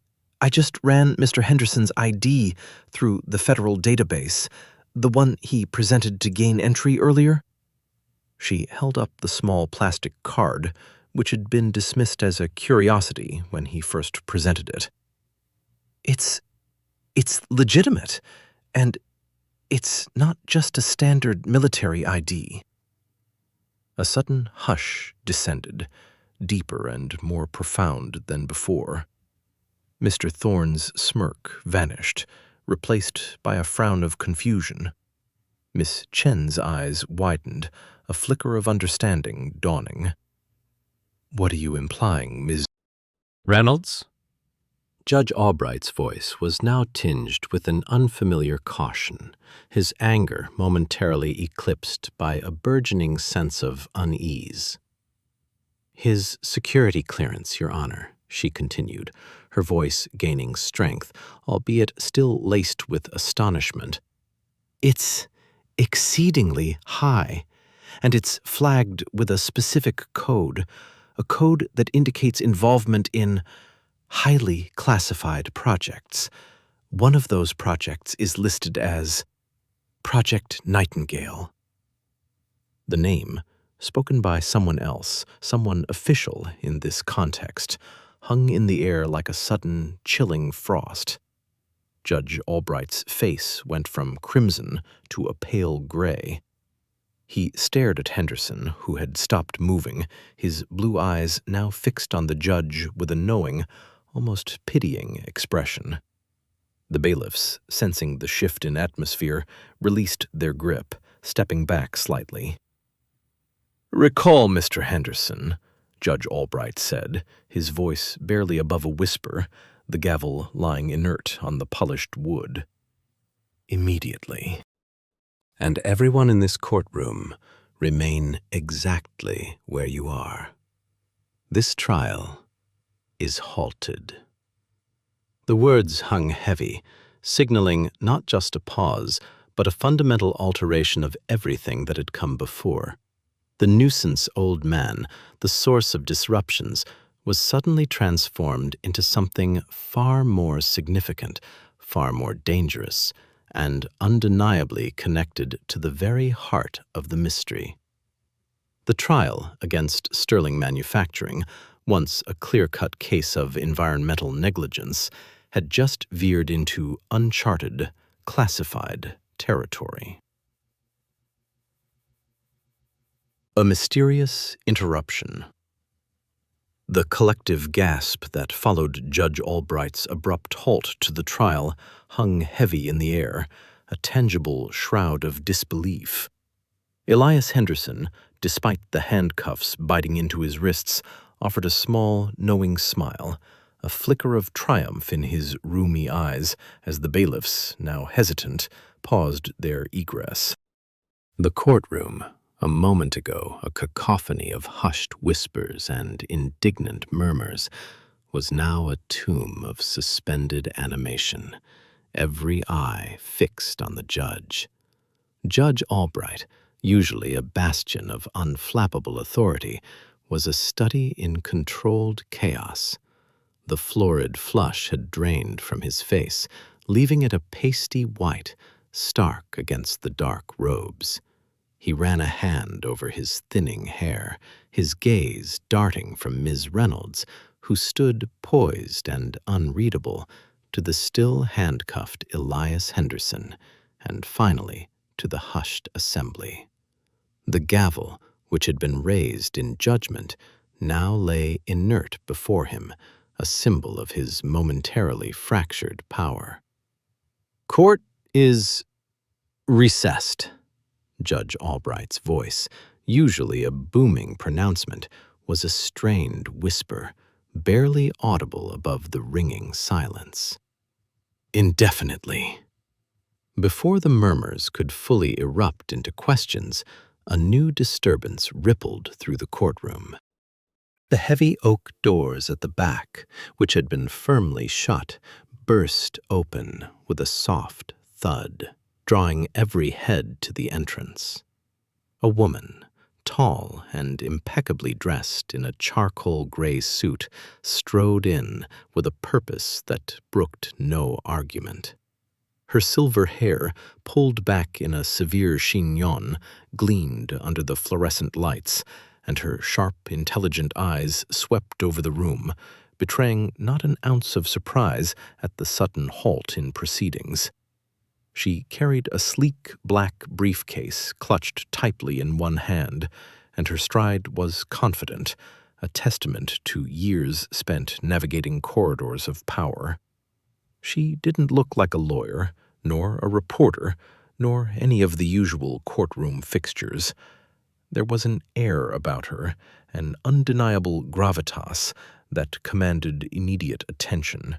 just ran Mr. Henderson's ID through the federal database, the one he presented to gain entry earlier." She held up the small plastic card, which had been dismissed as a curiosity when he first presented it. It's legitimate, and it's not just a standard military ID." A sudden hush descended, deeper and more profound than before. Mr. Thorne's smirk vanished, replaced by a frown of confusion. Miss Chen's eyes widened, a flicker of understanding dawning. "What are you implying, Ms. Reynolds?" Judge Albright's voice was now tinged with an unfamiliar caution, his anger momentarily eclipsed by a burgeoning sense of unease. "His security clearance, Your Honor," she continued, her voice gaining strength, albeit still laced with astonishment. "It's exceedingly high, and it's flagged with a specific code, a code that indicates involvement in highly classified projects. One of those projects is listed as Project Nightingale." The name, spoken by someone else, someone official in this context, hung in the air like a sudden, chilling frost. Judge Albright's face went from crimson to a pale gray. He stared at Henderson, who had stopped moving, his blue eyes now fixed on the judge with a knowing, almost pitying expression. The bailiffs, sensing the shift in atmosphere, released their grip, stepping back slightly. "Recall, Mr. Henderson," Judge Albright said, his voice barely above a whisper, the gavel lying inert on the polished wood. "Immediately. And everyone in this courtroom, remain exactly where you are. This trial is halted." The words hung heavy, signaling not just a pause, but a fundamental alteration of everything that had come before. The nuisance old man, the source of disruptions, was suddenly transformed into something far more significant, far more dangerous, and undeniably connected to the very heart of the mystery. The trial against Sterling Manufacturing, once a clear-cut case of environmental negligence, had just veered into uncharted, classified territory. A mysterious interruption. The collective gasp that followed Judge Albright's abrupt halt to the trial hung heavy in the air, a tangible shroud of disbelief. Elias Henderson, despite the handcuffs biting into his wrists, offered a small, knowing smile, a flicker of triumph in his rheumy eyes as the bailiffs, now hesitant, paused their egress. The courtroom, a moment ago a cacophony of hushed whispers and indignant murmurs, was now a tomb of suspended animation, every eye fixed on the judge. Judge Albright, usually a bastion of unflappable authority, was a study in controlled chaos. The florid flush had drained from his face, leaving it a pasty white, stark against the dark robes. He ran a hand over his thinning hair, his gaze darting from Ms. Reynolds, who stood poised and unreadable, to the still handcuffed Elias Henderson, and finally to the hushed assembly. The gavel, which had been raised in judgment, now lay inert before him, a symbol of his momentarily fractured power. "Court is recessed." Judge Albright's voice, usually a booming pronouncement, was a strained whisper, barely audible above the ringing silence. "Indefinitely." Before the murmurs could fully erupt into questions, a new disturbance rippled through the courtroom. The heavy oak doors at the back, which had been firmly shut, burst open with a soft thud, drawing every head to the entrance. A woman, tall and impeccably dressed in a charcoal gray suit, strode in with a purpose that brooked no argument. Her silver hair, pulled back in a severe chignon, gleamed under the fluorescent lights, and her sharp, intelligent eyes swept over the room, betraying not an ounce of surprise at the sudden halt in proceedings. She carried a sleek black briefcase clutched tightly in one hand, and her stride was confident, a testament to years spent navigating corridors of power. She didn't look like a lawyer, nor a reporter, nor any of the usual courtroom fixtures. There was an air about her, an undeniable gravitas that commanded immediate attention.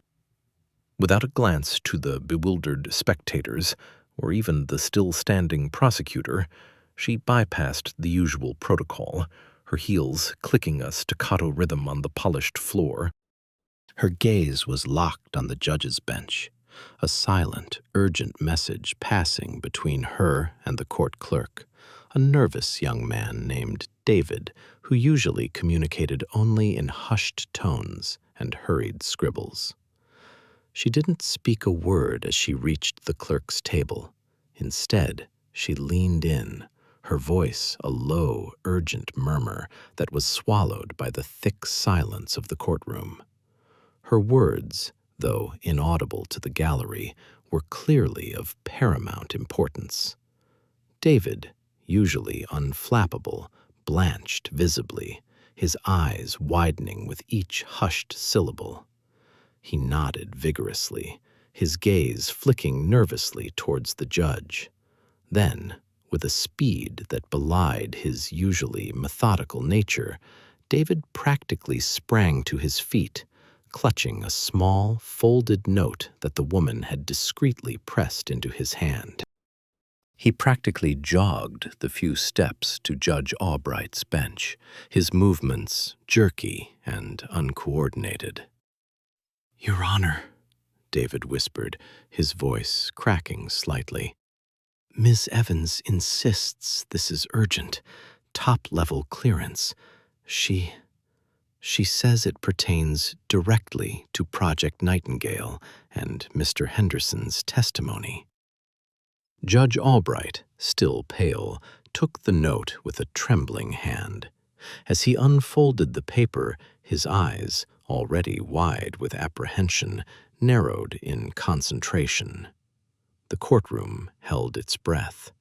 Without a glance to the bewildered spectators, or even the still-standing prosecutor, she bypassed the usual protocol, her heels clicking a staccato rhythm on the polished floor. Her gaze was locked on the judge's bench, a silent, urgent message passing between her and the court clerk, a nervous young man named David, who usually communicated only in hushed tones and hurried scribbles. She didn't speak a word as she reached the clerk's table. Instead, she leaned in, her voice a low, urgent murmur that was swallowed by the thick silence of the courtroom. Her words, though inaudible to the gallery, were clearly of paramount importance. David, usually unflappable, blanched visibly, his eyes widening with each hushed syllable. He nodded vigorously, his gaze flicking nervously towards the judge. Then, with a speed that belied his usually methodical nature, David practically sprang to his feet, clutching a small, folded note that the woman had discreetly pressed into his hand. He practically jogged the few steps to Judge Albright's bench, his movements jerky and uncoordinated. "Your Honor," David whispered, his voice cracking slightly. "Ms. Evans insists this is urgent, top-level clearance. She..." She says it pertains directly to Project Nightingale and Mr. Henderson's testimony. Judge Albright, still pale, took the note with a trembling hand. As he unfolded the paper, his eyes, already wide with apprehension, narrowed in concentration. The courtroom held its breath.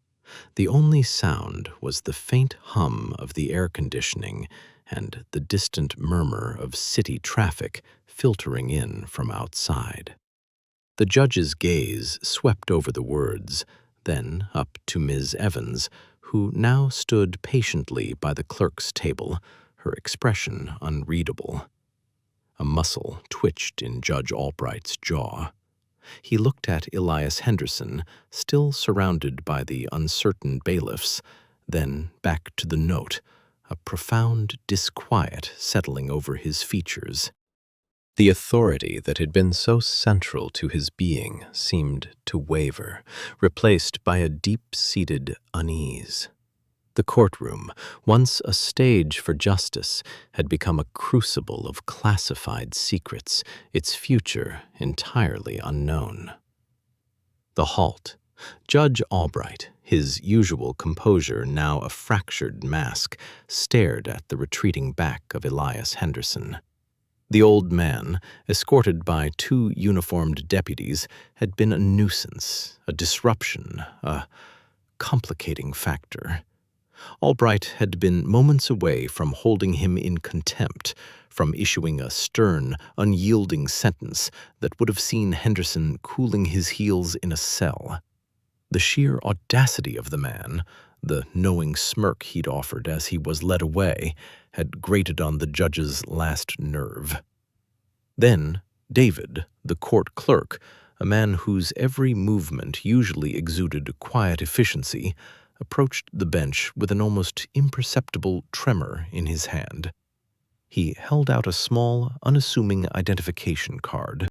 The only sound was the faint hum of the air conditioning and the distant murmur of city traffic filtering in from outside. The judge's gaze swept over the words, then up to Ms. Evans, who now stood patiently by the clerk's table, her expression unreadable. A muscle twitched in Judge Albright's jaw. He looked at Elias Henderson, still surrounded by the uncertain bailiffs, then back to the note, a profound disquiet settling over his features. The authority that had been so central to his being seemed to waver, replaced by a deep-seated unease. The courtroom, once a stage for justice, had become a crucible of classified secrets, its future entirely unknown. The halt. Judge Albright, his usual composure now a fractured mask, stared at the retreating back of Elias Henderson. The old man, escorted by 2 uniformed deputies, had been a nuisance, a disruption, a complicating factor. Albright had been moments away from holding him in contempt, from issuing a stern, unyielding sentence that would have seen Henderson cooling his heels in a cell. The sheer audacity of the man, the knowing smirk he'd offered as he was led away, had grated on the judge's last nerve. Then David, the court clerk, a man whose every movement usually exuded quiet efficiency, approached the bench with an almost imperceptible tremor in his hand. He held out a small, unassuming identification card.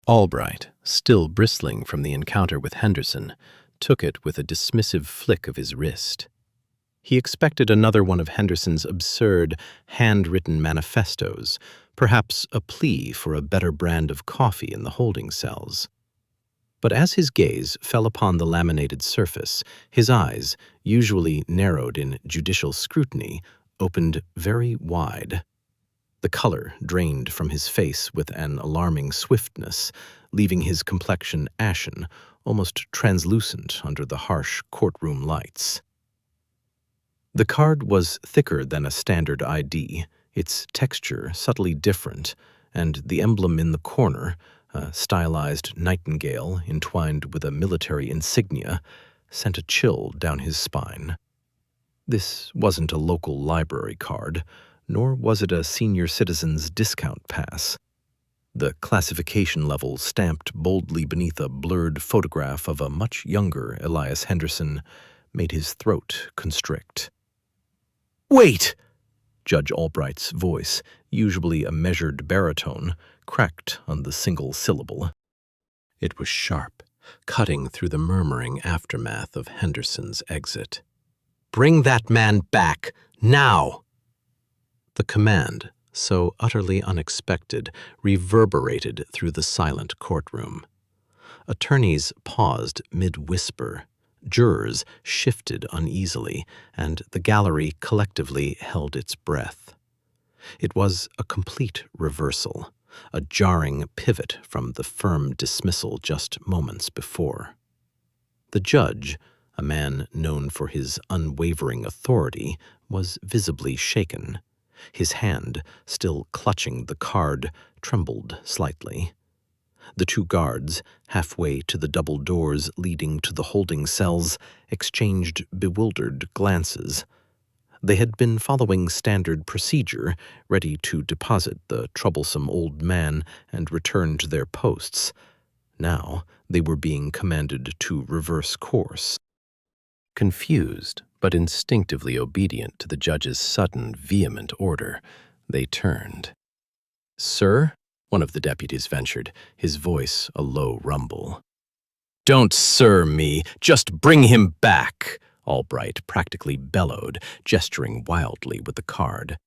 Albright, still bristling from the encounter with Henderson, took it with a dismissive flick of his wrist. He expected another one of Henderson's absurd, handwritten manifestos, perhaps a plea for a better brand of coffee in the holding cells. But as his gaze fell upon the laminated surface, his eyes, usually narrowed in judicial scrutiny, opened very wide. The color drained from his face with an alarming swiftness, leaving his complexion ashen, almost translucent under the harsh courtroom lights. The card was thicker than a standard ID, its texture subtly different, and the emblem in the corner, a stylized nightingale entwined with a military insignia, sent a chill down his spine. This wasn't a local library card, nor was it a senior citizen's discount pass. The classification level stamped boldly beneath a blurred photograph of a much younger Elias Henderson made his throat constrict. "Wait!" Judge Albright's voice, usually a measured baritone, cracked on the single syllable. It was sharp, cutting through the murmuring aftermath of Henderson's exit. "Bring that man back, now!" The command, so utterly unexpected, reverberated through the silent courtroom. Attorneys paused mid-whisper. Jurors shifted uneasily, and the gallery collectively held its breath. It was a complete reversal, a jarring pivot from the firm dismissal just moments before. The judge, a man known for his unwavering authority, was visibly shaken. His hand, still clutching the card, trembled slightly. The 2 guards, halfway to the double doors leading to the holding cells, exchanged bewildered glances. They had been following standard procedure, ready to deposit the troublesome old man and return to their posts. Now they were being commanded to reverse course. Confused, but instinctively obedient to the judge's sudden, vehement order, they turned. "Sir?" one of the deputies ventured, his voice a low rumble. "Don't sir me, just bring him back," Albright practically bellowed, gesturing wildly with the card.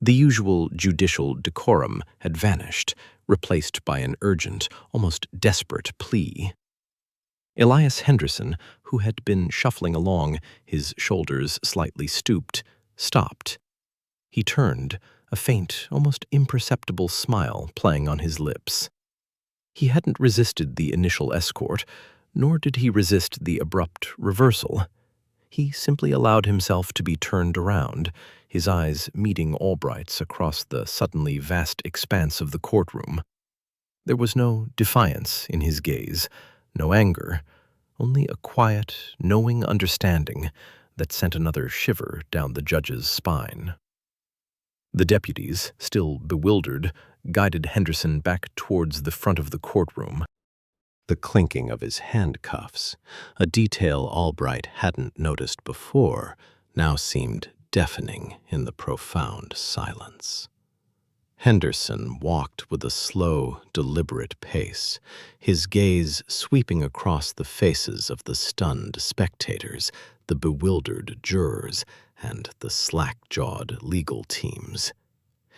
The usual judicial decorum had vanished, replaced by an urgent, almost desperate plea. Elias Henderson, who had been shuffling along, his shoulders slightly stooped, stopped. He turned, a faint, almost imperceptible smile playing on his lips. He hadn't resisted the initial escort, nor did he resist the abrupt reversal. He simply allowed himself to be turned around, his eyes meeting Albright's across the suddenly vast expanse of the courtroom. There was no defiance in his gaze, no anger, only a quiet, knowing understanding that sent another shiver down the judge's spine. The deputies, still bewildered, guided Henderson back towards the front of the courtroom. The clinking of his handcuffs, a detail Albright hadn't noticed before, now seemed deafening in the profound silence. Henderson walked with a slow, deliberate pace, his gaze sweeping across the faces of the stunned spectators, the bewildered jurors, and the slack-jawed legal teams.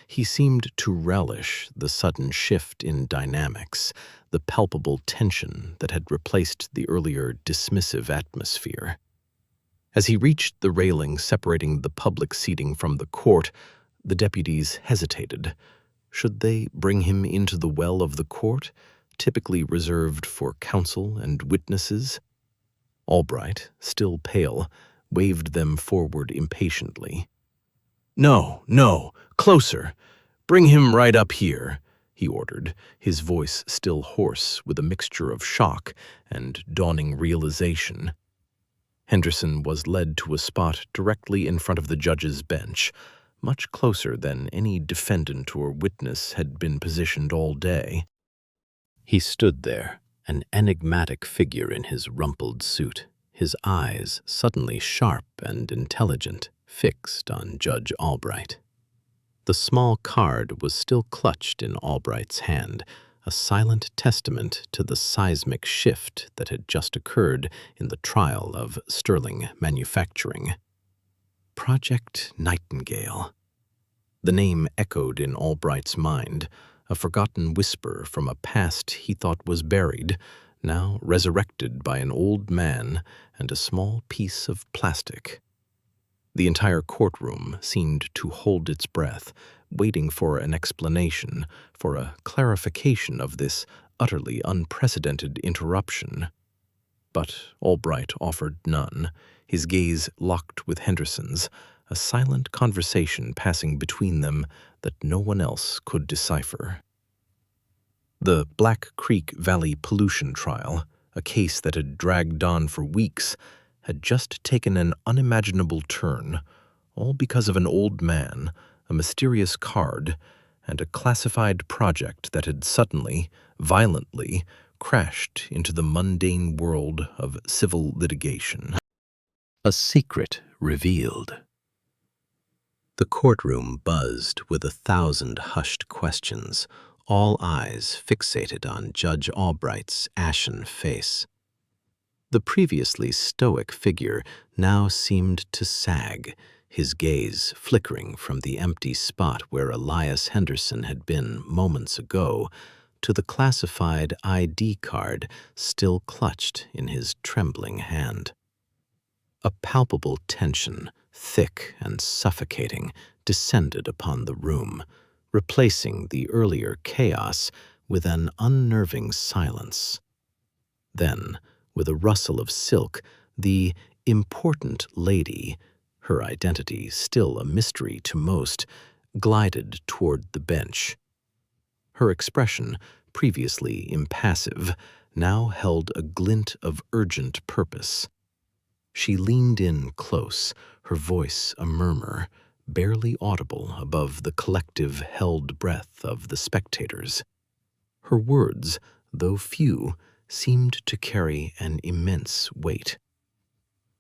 He seemed to relish the sudden shift in dynamics, the palpable tension that had replaced the earlier dismissive atmosphere. As he reached the railing separating the public seating from the court, the deputies hesitated. Should they bring him into the well of the court, typically reserved for counsel and witnesses? Albright, still pale, waved them forward impatiently. "No, no, closer! Bring him right up here," he ordered, his voice still hoarse with a mixture of shock and dawning realization. Henderson was led to a spot directly in front of the judge's bench, much closer than any defendant or witness had been positioned all day. He stood there, an enigmatic figure in his rumpled suit, his eyes suddenly sharp and intelligent, fixed on Judge Albright. The small card was still clutched in Albright's hand, a silent testament to the seismic shift that had just occurred in the trial of Sterling Manufacturing. Project Nightingale. The name echoed in Albright's mind, a forgotten whisper from a past he thought was buried, now resurrected by an old man and a small piece of plastic. The entire courtroom seemed to hold its breath, waiting for an explanation, for a clarification of this utterly unprecedented interruption. But Albright offered none, his gaze locked with Henderson's, a silent conversation passing between them that no one else could decipher. The Black Creek Valley pollution trial, a case that had dragged on for weeks, had just taken an unimaginable turn, all because of an old man, a mysterious card, and a classified project that had suddenly, violently, crashed into the mundane world of civil litigation. A secret revealed. The courtroom buzzed with 1,000 hushed questions, all eyes fixated on Judge Albright's ashen face. The previously stoic figure now seemed to sag, his gaze flickering from the empty spot where Elias Henderson had been moments ago to the classified ID card still clutched in his trembling hand. A palpable tension, thick and suffocating, descended upon the room, replacing the earlier chaos with an unnerving silence. Then, with a rustle of silk, the important lady, her identity still a mystery to most, glided toward the bench. Her expression, previously impassive, now held a glint of urgent purpose. She leaned in close, her voice a murmur, barely audible above the collective held breath of the spectators. Her words, though few, seemed to carry an immense weight.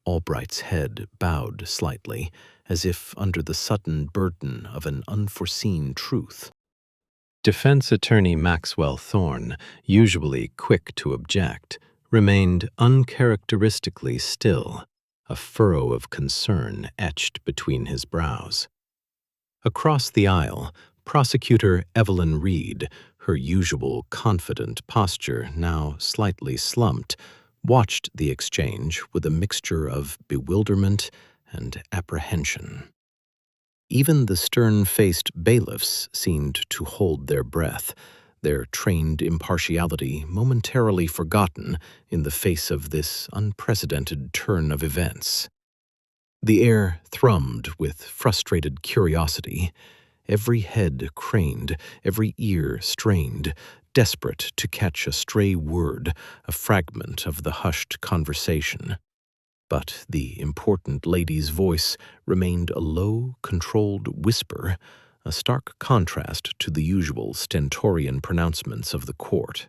Albright's head bowed slightly, as if under the sudden burden of an unforeseen truth. Defense attorney Maxwell Thorne, usually quick to object, remained uncharacteristically still, a furrow of concern etched between his brows. Across the aisle, Prosecutor Evelyn Reed, her usual confident posture now slightly slumped, watched the exchange with a mixture of bewilderment and apprehension. Even the stern-faced bailiffs seemed to hold their breath, their trained impartiality momentarily forgotten in the face of this unprecedented turn of events. The air thrummed with frustrated curiosity, every head craned, every ear strained, desperate to catch a stray word, a fragment of the hushed conversation. But the important lady's voice remained a low, controlled whisper, a stark contrast to the usual stentorian pronouncements of the court.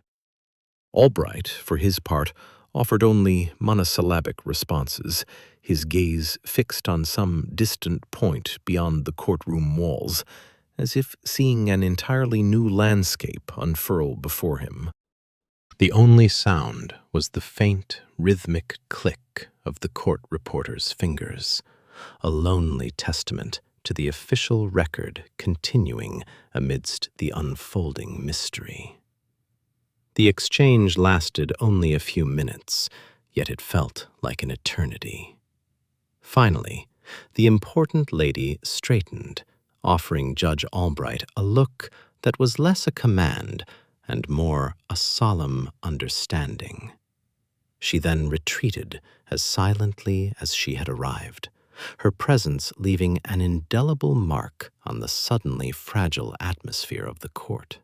Albright, for his part, offered only monosyllabic responses, his gaze fixed on some distant point beyond the courtroom walls, as if seeing an entirely new landscape unfurl before him. The only sound was the faint, rhythmic click of the court reporter's fingers, a lonely testament to the official record continuing amidst the unfolding mystery. The exchange lasted only a few minutes, yet it felt like an eternity. Finally, the important lady straightened, offering Judge Albright a look that was less a command and more a solemn understanding. She then retreated as silently as she had arrived, her presence leaving an indelible mark on the suddenly fragile atmosphere of the court.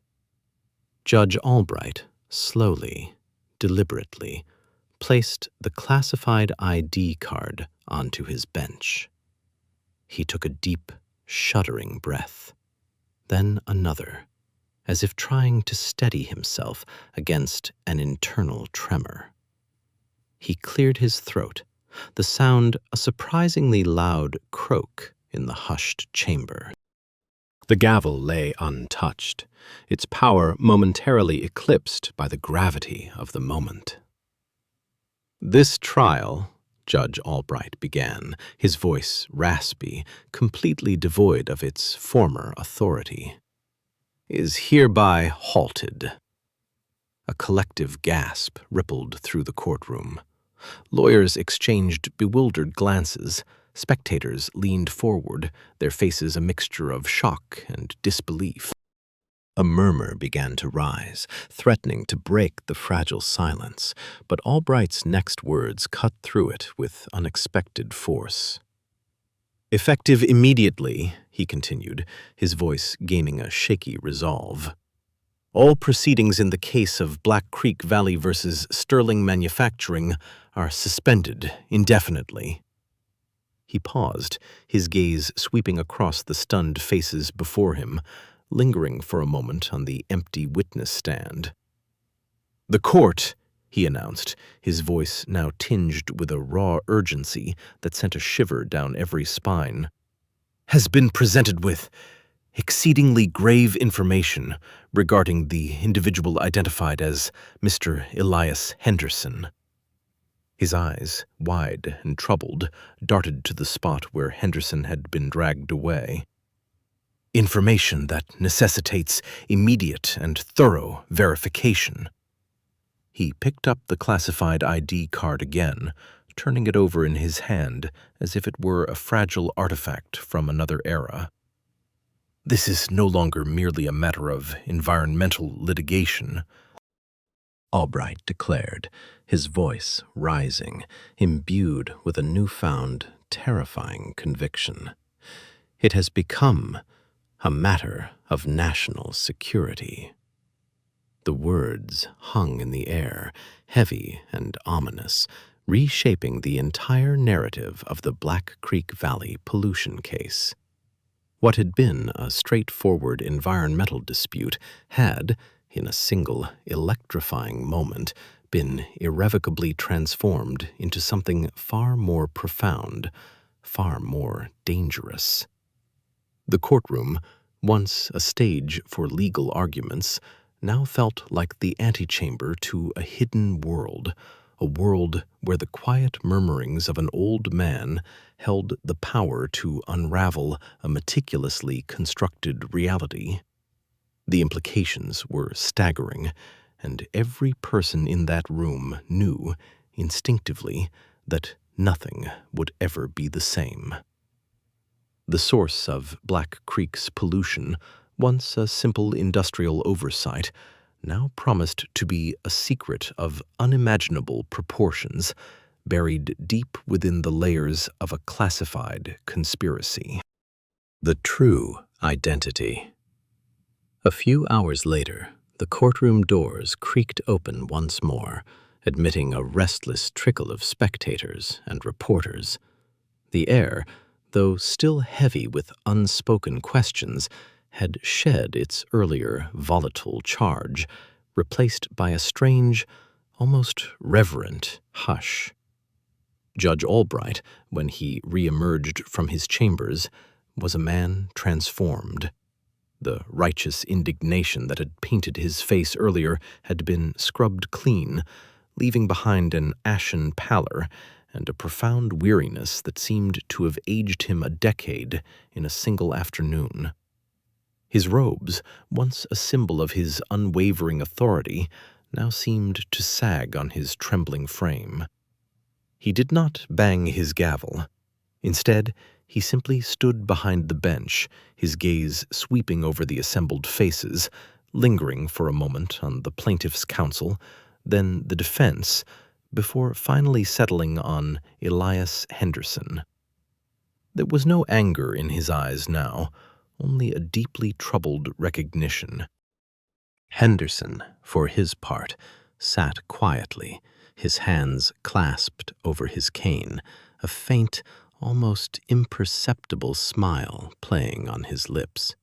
Judge Albright slowly, deliberately, placed the classified ID card onto his bench. He took a deep, shuddering breath, then another, as if trying to steady himself against an internal tremor. He cleared his throat, the sound a surprisingly loud croak in the hushed chamber. The gavel lay untouched, its power momentarily eclipsed by the gravity of the moment. "This trial," Judge Albright began, his voice raspy, completely devoid of its former authority, "is hereby halted." A collective gasp rippled through the courtroom. Lawyers exchanged bewildered glances. Spectators leaned forward, their faces a mixture of shock and disbelief. A murmur began to rise, threatening to break the fragile silence, but Albright's next words cut through it with unexpected force. "Effective immediately," he continued, his voice gaining a shaky resolve, "all proceedings in the case of Black Creek Valley versus Sterling Manufacturing are suspended indefinitely." He paused, his gaze sweeping across the stunned faces before him, lingering for a moment on the empty witness stand. "The court," he announced, his voice now tinged with a raw urgency that sent a shiver down every spine, "has been presented with exceedingly grave information regarding the individual identified as Mr. Elias Henderson." His eyes, wide and troubled, darted to the spot where Henderson had been dragged away. "Information that necessitates immediate and thorough verification." He picked up the classified ID card again, turning it over in his hand as if it were a fragile artifact from another era. "This is no longer merely a matter of environmental litigation," Albright declared, his voice rising, imbued with a newfound, terrifying conviction. "It has become a matter of national security." The words hung in the air, heavy and ominous, reshaping the entire narrative of the Black Creek Valley pollution case. What had been a straightforward environmental dispute had, in a single electrifying moment, been irrevocably transformed into something far more profound, far more dangerous. The courtroom, once a stage for legal arguments, now felt like the antechamber to a hidden world, a world where the quiet murmurings of an old man held the power to unravel a meticulously constructed reality. The implications were staggering, and every person in that room knew, instinctively, that nothing would ever be the same. The source of Black Creek's pollution, once a simple industrial oversight, now promised to be a secret of unimaginable proportions, buried deep within the layers of a classified conspiracy. The true identity. A few hours later, the courtroom doors creaked open once more, admitting a restless trickle of spectators and reporters. The air, though still heavy with unspoken questions, had shed its earlier volatile charge, replaced by a strange, almost reverent hush. Judge Albright, when he re-emerged from his chambers, was a man transformed. The righteous indignation that had painted his face earlier had been scrubbed clean, leaving behind an ashen pallor and a profound weariness that seemed to have aged him a decade in a single afternoon. His robes, once a symbol of his unwavering authority, now seemed to sag on his trembling frame. He did not bang his gavel. Instead, he simply stood behind the bench, his gaze sweeping over the assembled faces, lingering for a moment on the plaintiff's counsel, then the defense, before finally settling on Elias Henderson. There was no anger in his eyes now, only a deeply troubled recognition. Henderson, for his part, sat quietly, his hands clasped over his cane, a faint, almost imperceptible smile playing on his lips.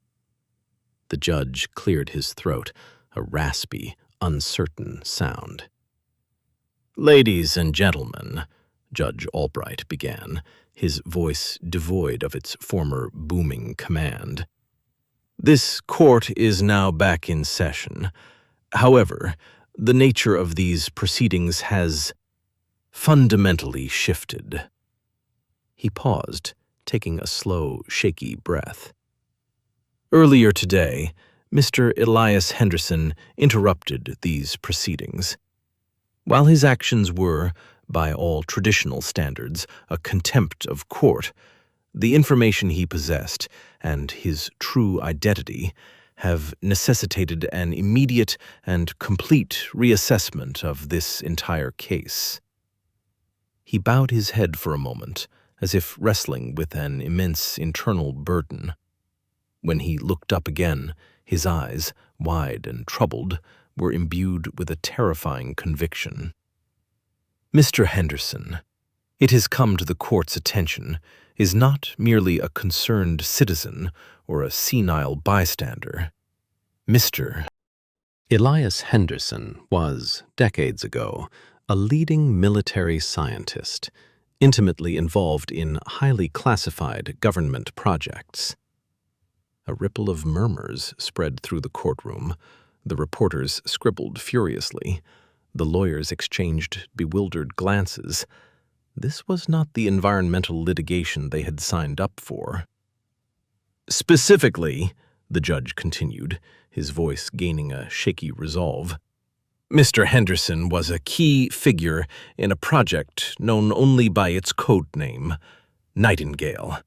The judge cleared his throat, a raspy, uncertain sound. "Ladies and gentlemen," Judge Albright began, his voice devoid of its former booming command. "This court is now back in session. However, the nature of these proceedings has fundamentally shifted." He paused, taking a slow, shaky breath. "Earlier today, Mr. Elias Henderson interrupted these proceedings. While his actions were, by all traditional standards, a contempt of court, the information he possessed and his true identity have necessitated an immediate and complete reassessment of this entire case." He bowed his head for a moment, as if wrestling with an immense internal burden. When he looked up again, his eyes, wide and troubled, were imbued with a terrifying conviction. "Mr. Henderson, it has come to the court's attention, is not merely a concerned citizen or a senile bystander. Mr. Elias Henderson was, decades ago, a leading military scientist, intimately involved in highly classified government projects." A ripple of murmurs spread through the courtroom. The reporters scribbled furiously. The lawyers exchanged bewildered glances. This was not the environmental litigation they had signed up for. "Specifically," the judge continued, his voice gaining a shaky resolve, "Mr. Henderson was a key figure in a project known only by its code name, Nightingale.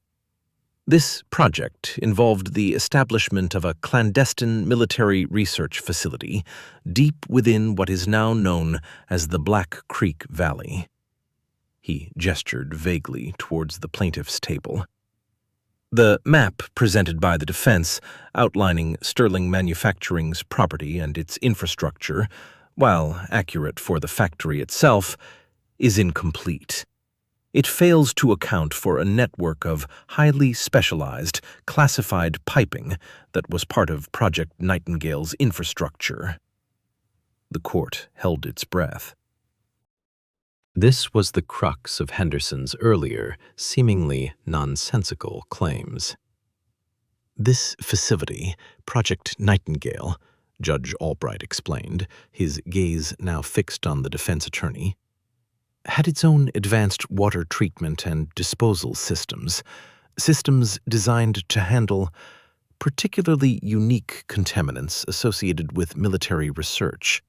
This project involved the establishment of a clandestine military research facility deep within what is now known as the Black Creek Valley." He gestured vaguely towards the plaintiff's table. "The map presented by the defense, outlining Sterling Manufacturing's property and its infrastructure, while accurate for the factory itself, is incomplete. It fails to account for a network of highly specialized, classified piping that was part of Project Nightingale's infrastructure." The court held its breath. This was the crux of Henderson's earlier, seemingly nonsensical claims. "This facility, Project Nightingale," Judge Albright explained, his gaze now fixed on the defense attorney, had its own advanced water treatment and disposal systems, systems designed to handle particularly unique contaminants associated with military research.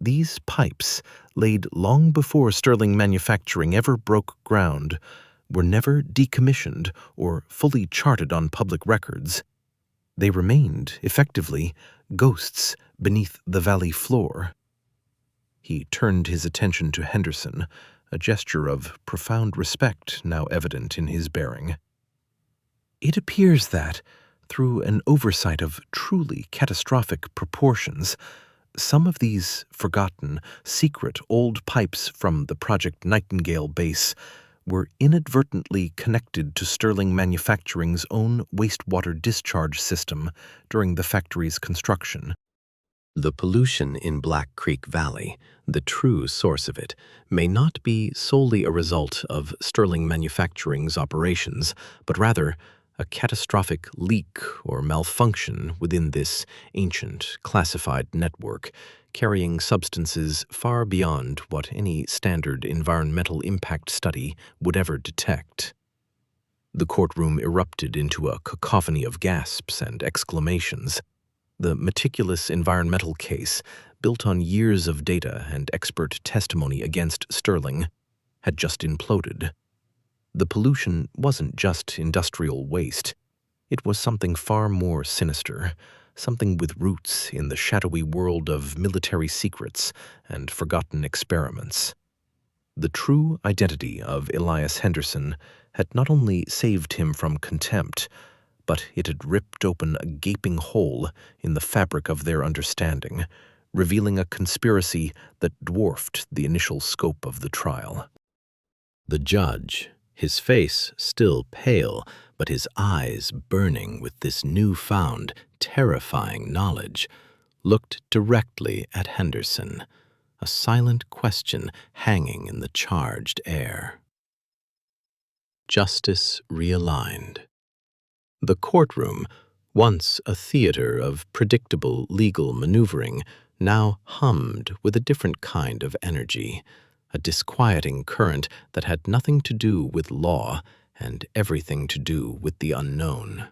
These pipes, laid long before Sterling manufacturing ever broke ground, were never decommissioned or fully charted on public records. They remained, effectively, ghosts beneath the valley floor. He turned his attention to Henderson, a gesture of profound respect now evident in his bearing. It appears that, through an oversight of truly catastrophic proportions, some of these forgotten, secret old pipes from the Project Nightingale base were inadvertently connected to Sterling Manufacturing's own wastewater discharge system during the factory's construction. The pollution in Black Creek Valley, the true source of it, may not be solely a result of Sterling Manufacturing's operations, but rather a catastrophic leak or malfunction within this ancient, classified network, carrying substances far beyond what any standard environmental impact study would ever detect. The courtroom erupted into a cacophony of gasps and exclamations. The meticulous environmental case, built on years of data and expert testimony against Sterling, had just imploded. The pollution wasn't just industrial waste. It was something far more sinister, something with roots in the shadowy world of military secrets and forgotten experiments. The true identity of Elias Henderson had not only saved him from contempt, but it had ripped open a gaping hole in the fabric of their understanding, revealing a conspiracy that dwarfed the initial scope of the trial. The judge, his face still pale, but his eyes burning with this newfound, terrifying knowledge, looked directly at Henderson, a silent question hanging in the charged air. Justice realigned. The courtroom, once a theater of predictable legal maneuvering, now hummed with a different kind of energy, a disquieting current that had nothing to do with law and everything to do with the unknown.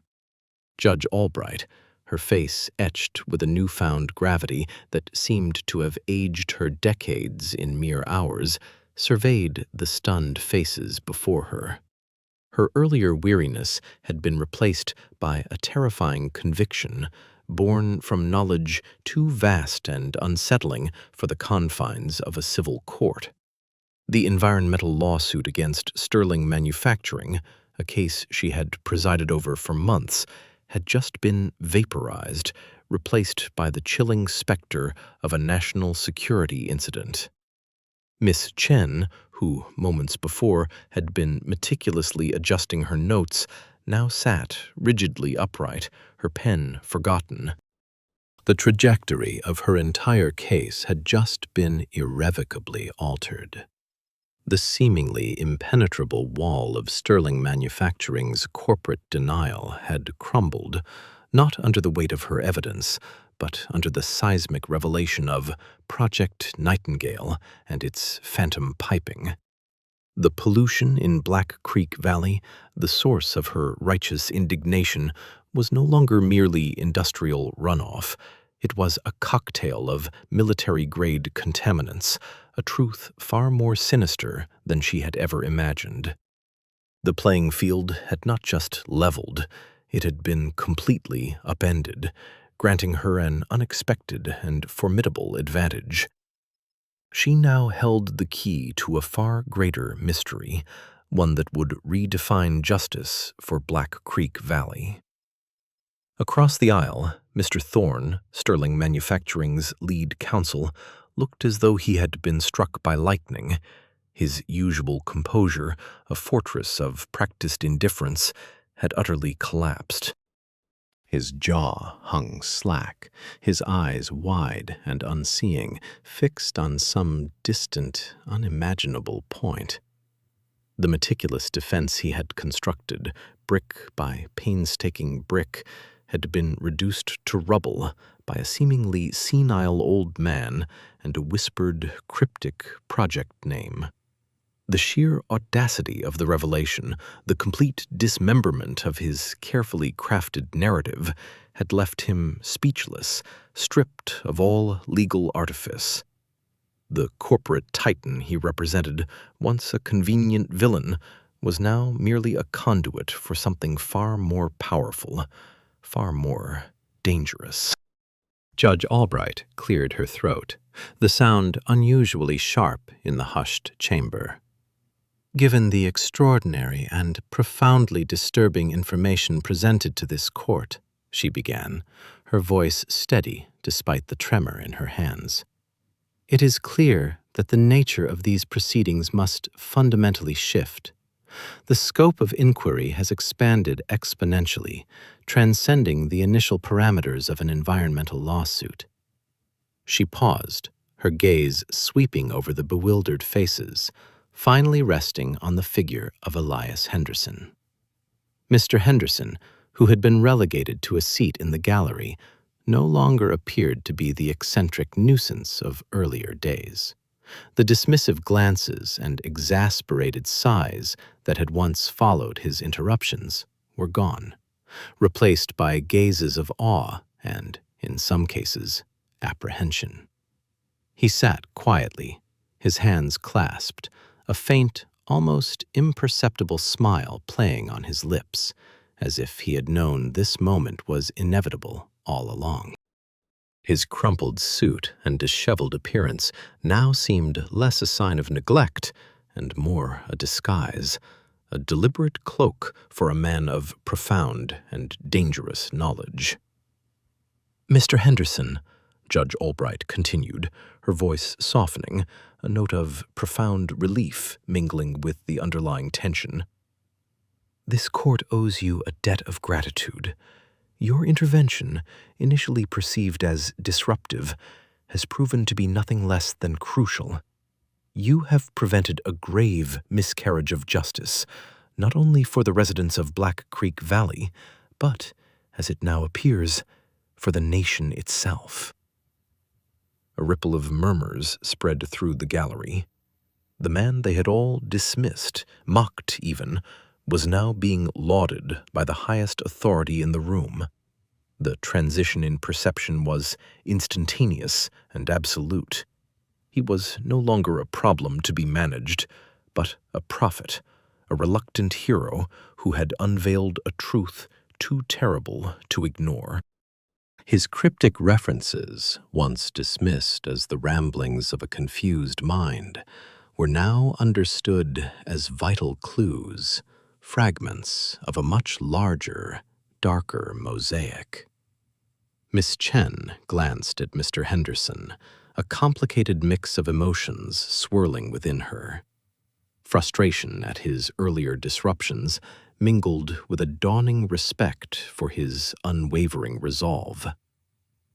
Judge Albright, her face etched with a newfound gravity that seemed to have aged her decades in mere hours, surveyed the stunned faces before her. Her earlier weariness had been replaced by a terrifying conviction, born from knowledge too vast and unsettling for the confines of a civil court. The environmental lawsuit against Sterling Manufacturing, a case she had presided over for months, had just been vaporized, replaced by the chilling specter of a national security incident. Miss Chen, who moments before had been meticulously adjusting her notes, now sat rigidly upright, her pen forgotten. The trajectory of her entire case had just been irrevocably altered. The seemingly impenetrable wall of Sterling Manufacturing's corporate denial had crumbled, not under the weight of her evidence, but under the seismic revelation of Project Nightingale and its phantom piping. The pollution in Black Creek Valley, the source of her righteous indignation, was no longer merely industrial runoff. It was a cocktail of military-grade contaminants, a truth far more sinister than she had ever imagined. The playing field had not just leveled, it had been completely upended, granting her an unexpected and formidable advantage. She now held the key to a far greater mystery, one that would redefine justice for Black Creek Valley. Across the aisle, Mr. Thorne, Sterling Manufacturing's lead counsel, looked as though he had been struck by lightning. His usual composure, a fortress of practiced indifference, had utterly collapsed. His jaw hung slack, his eyes wide and unseeing, fixed on some distant, unimaginable point. The meticulous defense he had constructed, brick by painstaking brick, had been reduced to rubble by a seemingly senile old man and a whispered, cryptic project name. The sheer audacity of the revelation, the complete dismemberment of his carefully crafted narrative, had left him speechless, stripped of all legal artifice. The corporate titan he represented, once a convenient villain, was now merely a conduit for something far more powerful, far more dangerous. Judge Albright cleared her throat, the sound unusually sharp in the hushed chamber. Given the extraordinary and profoundly disturbing information presented to this court, she began, her voice steady despite the tremor in her hands, it is clear that the nature of these proceedings must fundamentally shift. The scope of inquiry has expanded exponentially, transcending the initial parameters of an environmental lawsuit. She paused, her gaze sweeping over the bewildered faces, finally resting on the figure of Elias Henderson. Mr. Henderson, who had been relegated to a seat in the gallery, no longer appeared to be the eccentric nuisance of earlier days. The dismissive glances and exasperated sighs that had once followed his interruptions were gone, replaced by gazes of awe and, in some cases, apprehension. He sat quietly, his hands clasped, a faint, almost imperceptible smile playing on his lips, as if he had known this moment was inevitable all along. His crumpled suit and disheveled appearance now seemed less a sign of neglect and more a disguise, a deliberate cloak for a man of profound and dangerous knowledge. Mr. Henderson, Judge Albright continued, her voice softening, a note of profound relief mingling with the underlying tension. This court owes you a debt of gratitude. Your intervention, initially perceived as disruptive, has proven to be nothing less than crucial. You have prevented a grave miscarriage of justice, not only for the residents of Black Creek Valley, but, as it now appears, for the nation itself. A ripple of murmurs spread through the gallery. The man they had all dismissed, mocked even, was now being lauded by the highest authority in the room. The transition in perception was instantaneous and absolute. He was no longer a problem to be managed, but a prophet, a reluctant hero who had unveiled a truth too terrible to ignore. His cryptic references, once dismissed as the ramblings of a confused mind, were now understood as vital clues, fragments of a much larger, darker mosaic. Miss Chen glanced at Mr. Henderson, a complicated mix of emotions swirling within her. Frustration at his earlier disruptions mingled with a dawning respect for his unwavering resolve.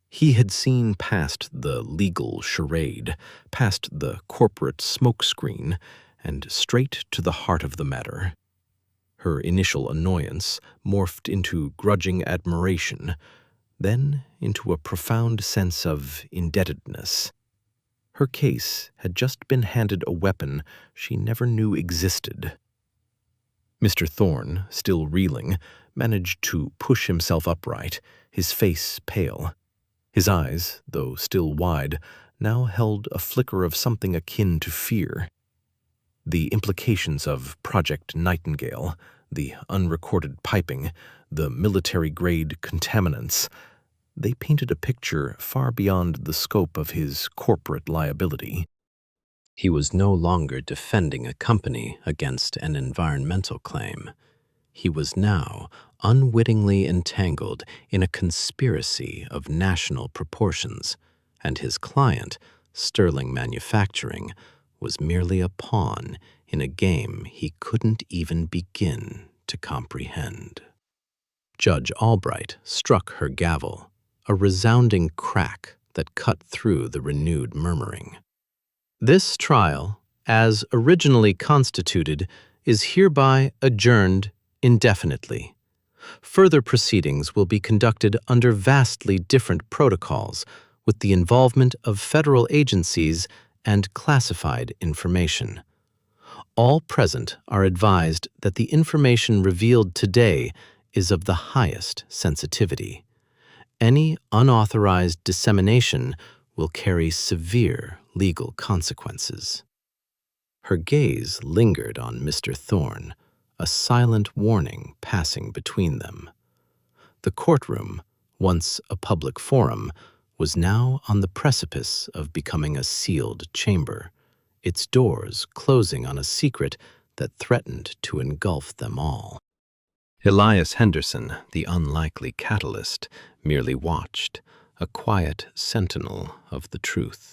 He had seen past the legal charade, past the corporate smokescreen, and straight to the heart of the matter. Her initial annoyance morphed into grudging admiration, then into a profound sense of indebtedness. Her case had just been handed a weapon she never knew existed. Mr. Thorne, still reeling, managed to push himself upright, his face pale. His eyes, though still wide, now held a flicker of something akin to fear. The implications of Project Nightingale, the unrecorded piping, the military-grade contaminants, they painted a picture far beyond the scope of his corporate liability. He was no longer defending a company against an environmental claim. He was now unwittingly entangled in a conspiracy of national proportions, and his client, Sterling Manufacturing, was merely a pawn in a game he couldn't even begin to comprehend. Judge Albright struck her gavel, a resounding crack that cut through the renewed murmuring. This trial, as originally constituted, is hereby adjourned indefinitely. Further proceedings will be conducted under vastly different protocols, with the involvement of federal agencies and classified information. All present are advised that the information revealed today is of the highest sensitivity. Any unauthorized dissemination will carry severe legal consequences. Her gaze lingered on Mr. Thorne, a silent warning passing between them. The courtroom, once a public forum, was now on the precipice of becoming a sealed chamber, its doors closing on a secret that threatened to engulf them all. Elias Henderson, the unlikely catalyst, merely watched, a quiet sentinel of the truth.